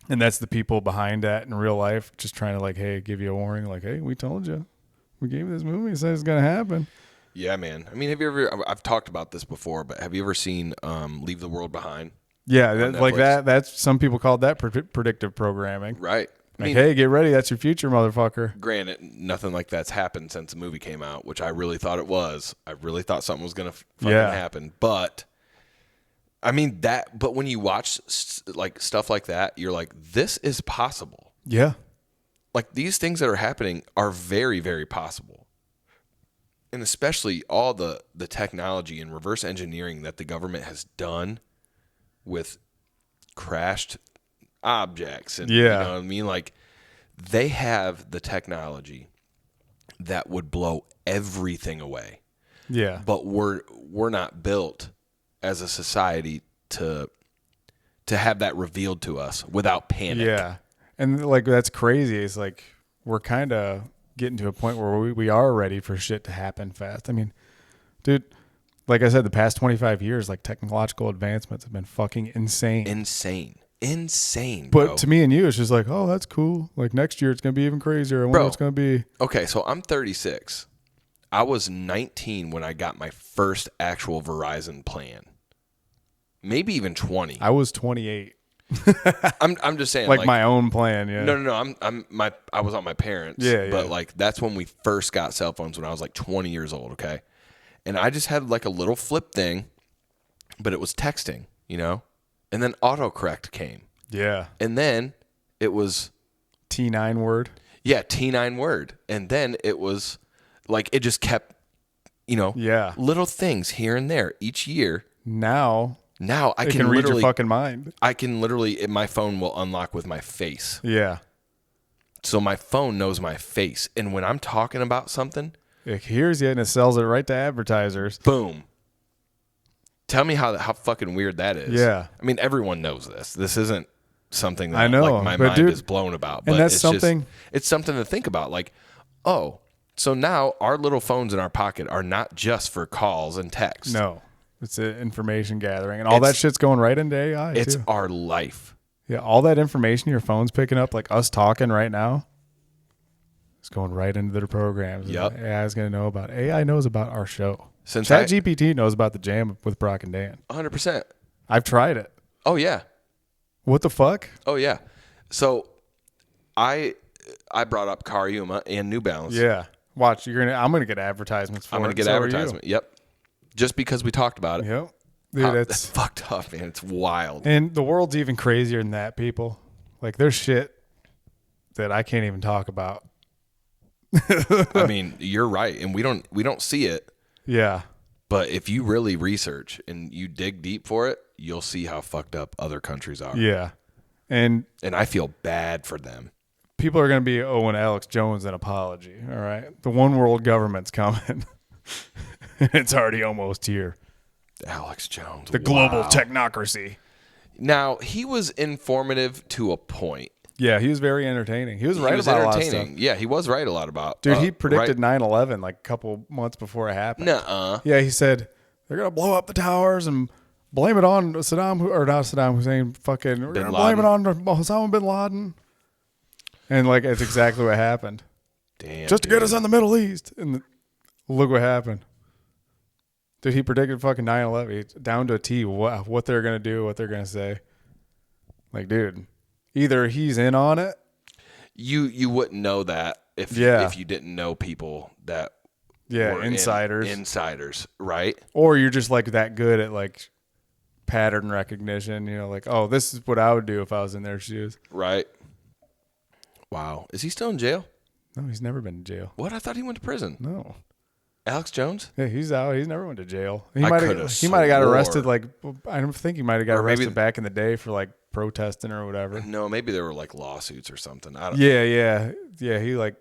S2: And that's the people behind that in real life, just trying to like, hey, give you a warning, like, hey, we told you. We gave you this movie. It says it's going to happen.
S1: Yeah, man. I mean, I've talked about this before, but have you ever seen Leave the World Behind?
S2: Yeah, like that. That's, some people call that predictive programming.
S1: Right.
S2: Like, hey, get ready. That's your future, motherfucker.
S1: Granted, nothing like that's happened since the movie came out, which I really thought it was. I really thought something was going to fucking happen. But, I mean, but when you watch like stuff like that, you're like, this is possible.
S2: Yeah.
S1: Like, these things that are happening are very, very possible. And especially all the technology and reverse engineering that the government has done with crashed objects. And, you know what I mean? Like, they have the technology that would blow everything away.
S2: Yeah.
S1: But we're not built as a society to have that revealed to us without panic.
S2: Yeah. And like, that's crazy. It's like, we're kind of getting to a point where we are ready for shit to happen fast. I mean, dude, like I said, the past 25 years, like, technological advancements have been fucking insane.
S1: Insane,
S2: bro.
S1: But
S2: to me and you, it's just like, oh, that's cool. Like, next year it's going to be even crazier. I wonder what it's going to be.
S1: Okay, so I'm 36. I was 19 when I got my first actual Verizon plan. Maybe even 20.
S2: I was 28.
S1: I'm just saying,
S2: like my own plan. Yeah.
S1: No. I was on my parents.
S2: Yeah.
S1: But like, that's when we first got cell phones, when I was like 20 years old. Okay. And I just had like a little flip thing, but it was texting, you know, and then autocorrect came.
S2: Yeah.
S1: And then it was
S2: T9 word.
S1: Yeah. T9 word. And then it was like, it just kept, you know, little things here and there each year.
S2: Now
S1: I
S2: can read your fucking mind.
S1: I can literally, my phone will unlock with my face.
S2: Yeah.
S1: So my phone knows my face. And when I'm talking about something,
S2: it hears you and it sells it right to advertisers.
S1: Boom. Tell me how fucking weird that is.
S2: Yeah.
S1: I mean, everyone knows this. This isn't something that
S2: I know,
S1: like, my mind is blown about. But
S2: and that's something.
S1: It's something to think about. Like, oh, so now our little phones in our pocket are not just for calls and texts.
S2: No. It's information gathering. And all that shit's going right into AI,
S1: It's
S2: too.
S1: our life.
S2: Yeah, all that information your phone's picking up, like us talking right now, it's going right into their programs.
S1: Yep.
S2: AI is going to know about it. AI knows about our show.
S1: Since
S2: ChatGPT knows about the jam with Brock and Dan.
S1: 100%.
S2: I've tried it.
S1: Oh, yeah.
S2: What the fuck?
S1: Oh, yeah. So I brought up Car Yuma and New Balance.
S2: Yeah. Watch, I'm going to get advertisements for it.
S1: I'm going to get advertisement. Yep. Just because we talked about it.
S2: Yep. Dude,
S1: that's fucked up, man. It's wild.
S2: And the world's even crazier than that, people. Like, there's shit that I can't even talk about.
S1: I mean, you're right. And we don't see it.
S2: Yeah.
S1: But if you really research and you dig deep for it, you'll see how fucked up other countries are.
S2: Yeah. And
S1: I feel bad for them.
S2: People are going to be owing Alex Jones an apology, all right? The one world government's coming. It's already almost here.
S1: Alex Jones.
S2: The global technocracy.
S1: Now, he was informative to a point.
S2: Yeah, he was very entertaining. He was right about a lot of stuff.
S1: Yeah, he was right a lot about.
S2: Dude, he predicted 9/11 like a couple months before it happened.
S1: Nuh-uh.
S2: Yeah, he said they're gonna blow up the towers and blame it on Saddam, or not Saddam Hussein. Fucking, we're gonna blame it on Osama bin Laden. And like, it's exactly what happened.
S1: Damn.
S2: Just to get us in the Middle East, and look what happened. Dude, he predicted fucking 9/11 down to a T. What they're gonna do, what they're gonna say. Like, dude. Either he's in on it.
S1: You wouldn't know that if you didn't know people that were insiders, right?
S2: Or you're just like that good at like pattern recognition, you know, like, oh, this is what I would do if I was in their shoes.
S1: Right. Wow. Is he still in jail?
S2: No, he's never been in jail.
S1: What? I thought he went to prison.
S2: No.
S1: Alex Jones?
S2: Yeah, he's out. He's never went to jail. He
S1: might
S2: have got arrested. Like, I don't think he might have got arrested back in the day for like protesting or whatever.
S1: No, maybe there were like lawsuits or something. I don't
S2: know. Yeah. He like.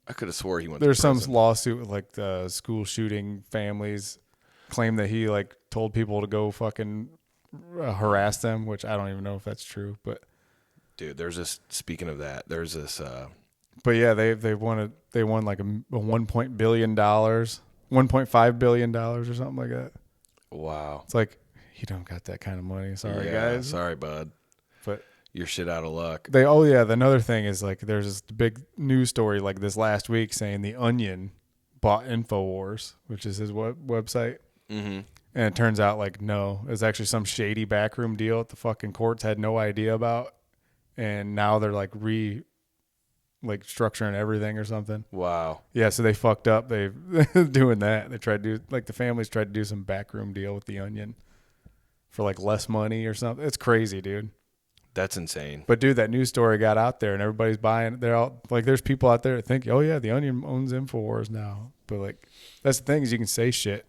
S1: I could have swore he went.
S2: There's some lawsuit with like the school shooting families claim that he like told people to go fucking harass them, which I don't even know if that's true. But
S1: dude, there's this. Speaking of that, there's this.
S2: But yeah, they won like a $1.5 billion or something like that.
S1: Wow.
S2: It's like, you don't got that kind of money. Sorry, guys.
S1: Sorry, bud.
S2: But
S1: you're shit out of luck.
S2: Another thing is like, there's this big news story like this last week saying The Onion bought InfoWars, which is his website. Mm-hmm. And it turns out like, no, it's actually some shady backroom deal that the fucking courts had no idea about. And now they're like structuring everything or something.
S1: Wow.
S2: Yeah, so they fucked up. They doing that. They tried to do, like, the families tried to do some backroom deal with The Onion for like less money or something. It's crazy, dude.
S1: That's insane.
S2: But dude, that news story got out there and everybody's buying. They're all like, there's people out there that think, oh yeah, The Onion owns InfoWars now. But like, that's the thing, is you can say shit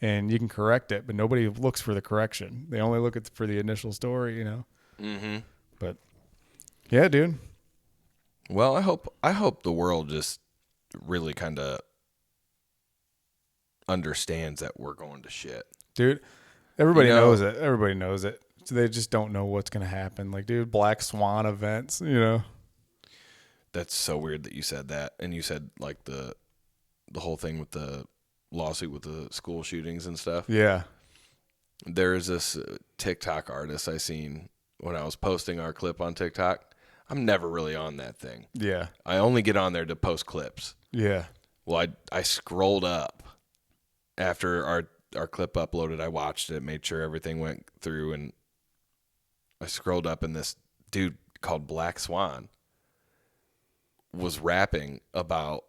S2: and you can correct it, but nobody looks for the correction. They only look for the initial story, you know. Mm-hmm. But yeah, dude.
S1: Well, I hope the world just really kind of understands that we're going to shit.
S2: Dude, everybody knows it. Everybody knows it. So they just don't know what's going to happen. Like, dude, Black Swan events, you know.
S1: That's so weird that you said that. And you said like the whole thing with the lawsuit with the school shootings and stuff.
S2: Yeah.
S1: There is this TikTok artist I seen when I was posting our clip on TikTok. I'm never really on that thing.
S2: Yeah.
S1: I only get on there to post clips.
S2: Yeah.
S1: Well, I scrolled up after our clip uploaded. I watched it, made sure everything went through, and I scrolled up, and this dude called Black Swan was rapping about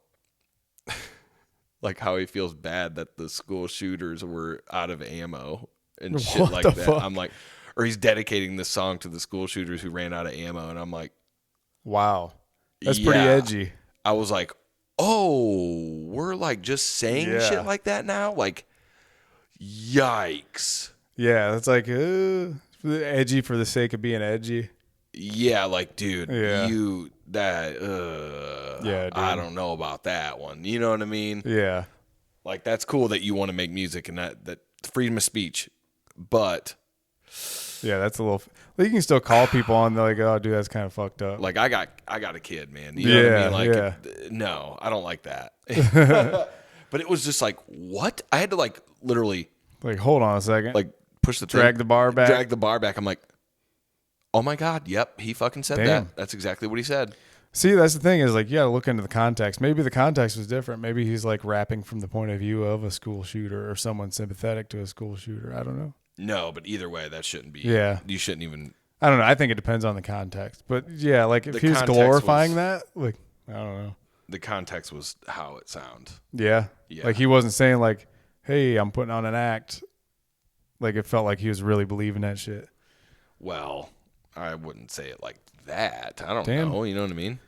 S1: like how he feels bad that the school shooters were out of ammo and shit like that. Fuck? I'm like, or he's dedicating this song to the school shooters who ran out of ammo, and I'm like,
S2: wow, that's pretty edgy.
S1: I was like, oh, we're like just saying shit like that now? Like, yikes.
S2: Yeah, that's like edgy for the sake of being edgy.
S1: Yeah, like, dude, yeah, dude. I don't know about that one. You know what I mean?
S2: Yeah.
S1: Like, that's cool that you want to make music and that freedom of speech, but
S2: yeah, that's a little. You can still call people on. They're like, oh, dude, that's kind of fucked up.
S1: Like, I got a kid, man. You know what I mean? Like, no, I don't like that. But it was just like, what? I had to like literally
S2: like, hold on a second.
S1: Like, push the
S2: drag the bar back.
S1: Drag the bar back. I'm like, oh my God, yep, he fucking said that. That's exactly what he said.
S2: See, that's the thing is like, you got to look into the context. Maybe the context was different. Maybe he's like rapping from the point of view of a school shooter or someone sympathetic to a school shooter. I don't know.
S1: No, but either way, that shouldn't be.
S2: Yeah.
S1: You shouldn't even.
S2: I don't know. I think it depends on the context. But yeah, like if he's glorifying that, like, I don't know.
S1: The context was how it sounds.
S2: Yeah. Like he wasn't saying like, hey, I'm putting on an act. Like it felt like he was really believing that shit.
S1: Well, I wouldn't say it like that. I don't know. You know what I mean?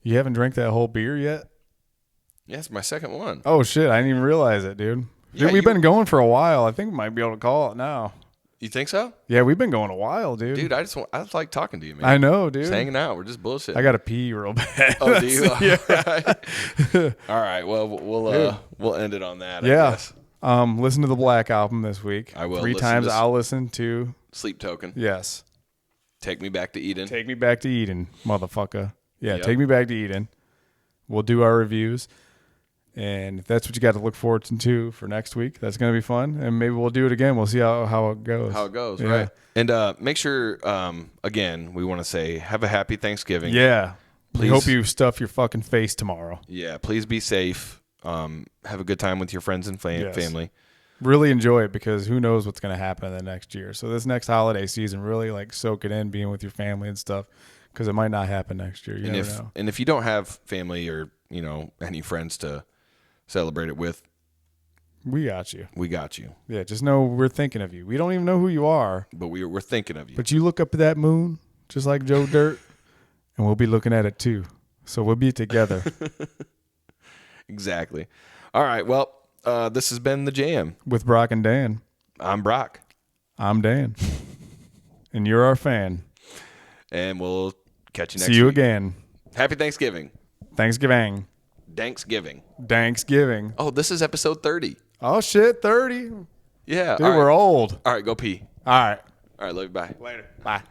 S2: You haven't drank that whole beer yet?
S1: Yeah, it's my second one.
S2: Oh, shit. I didn't even realize it, dude. Dude, we've been going for a while. I think we might be able to call it now.
S1: You think so?
S2: Yeah, we've been going a while, dude.
S1: Dude, I just like talking to you, man.
S2: I know, dude.
S1: Just hanging out. We're just bullshitting.
S2: I got to pee real bad.
S1: Oh, do you?
S2: Yeah.
S1: All right. Well, we'll end it on that, I guess.
S2: Listen to the Black Album this week.
S1: I will.
S2: 3 times I'll listen to
S1: Sleep Token.
S2: Yes.
S1: Take Me Back to Eden.
S2: Take Me Back to Eden, motherfucker. Yeah, Take Me Back to Eden. We'll do our reviews. And if that's what you got to look forward to for next week, that's going to be fun. And maybe we'll do it again. We'll see how it goes.
S1: How it goes, right? And make sure, again, we want to say have a happy Thanksgiving.
S2: Yeah. Please. We hope you stuff your fucking face tomorrow.
S1: Yeah, please be safe. Have a good time with your friends and family.
S2: Really enjoy it because who knows what's going to happen in the next year. So this next holiday season, really like soak it in, being with your family and stuff, because it might not happen next year. You never know.
S1: And if you don't have family or any friends to celebrate it with,
S2: we got you.
S1: We got you.
S2: Yeah, just know we're thinking of you. We don't even know who you are,
S1: but we're thinking of you.
S2: But you look up at that moon, just like Joe Dirt, and we'll be looking at it too. So we'll be together.
S1: Exactly. All right. Well, this has been The Jam
S2: with Brock and Dan.
S1: I'm Brock.
S2: I'm Dan. And you're our fan.
S1: And we'll catch you next week.
S2: See you again.
S1: Happy Thanksgiving.
S2: Thanksgiving.
S1: Thanksgiving. Oh, this is episode 30.
S2: Oh, shit. 30.
S1: Yeah.
S2: Dude, we're old.
S1: All right. Go pee.
S2: All right.
S1: All right. Love you. Bye.
S2: Later. Bye.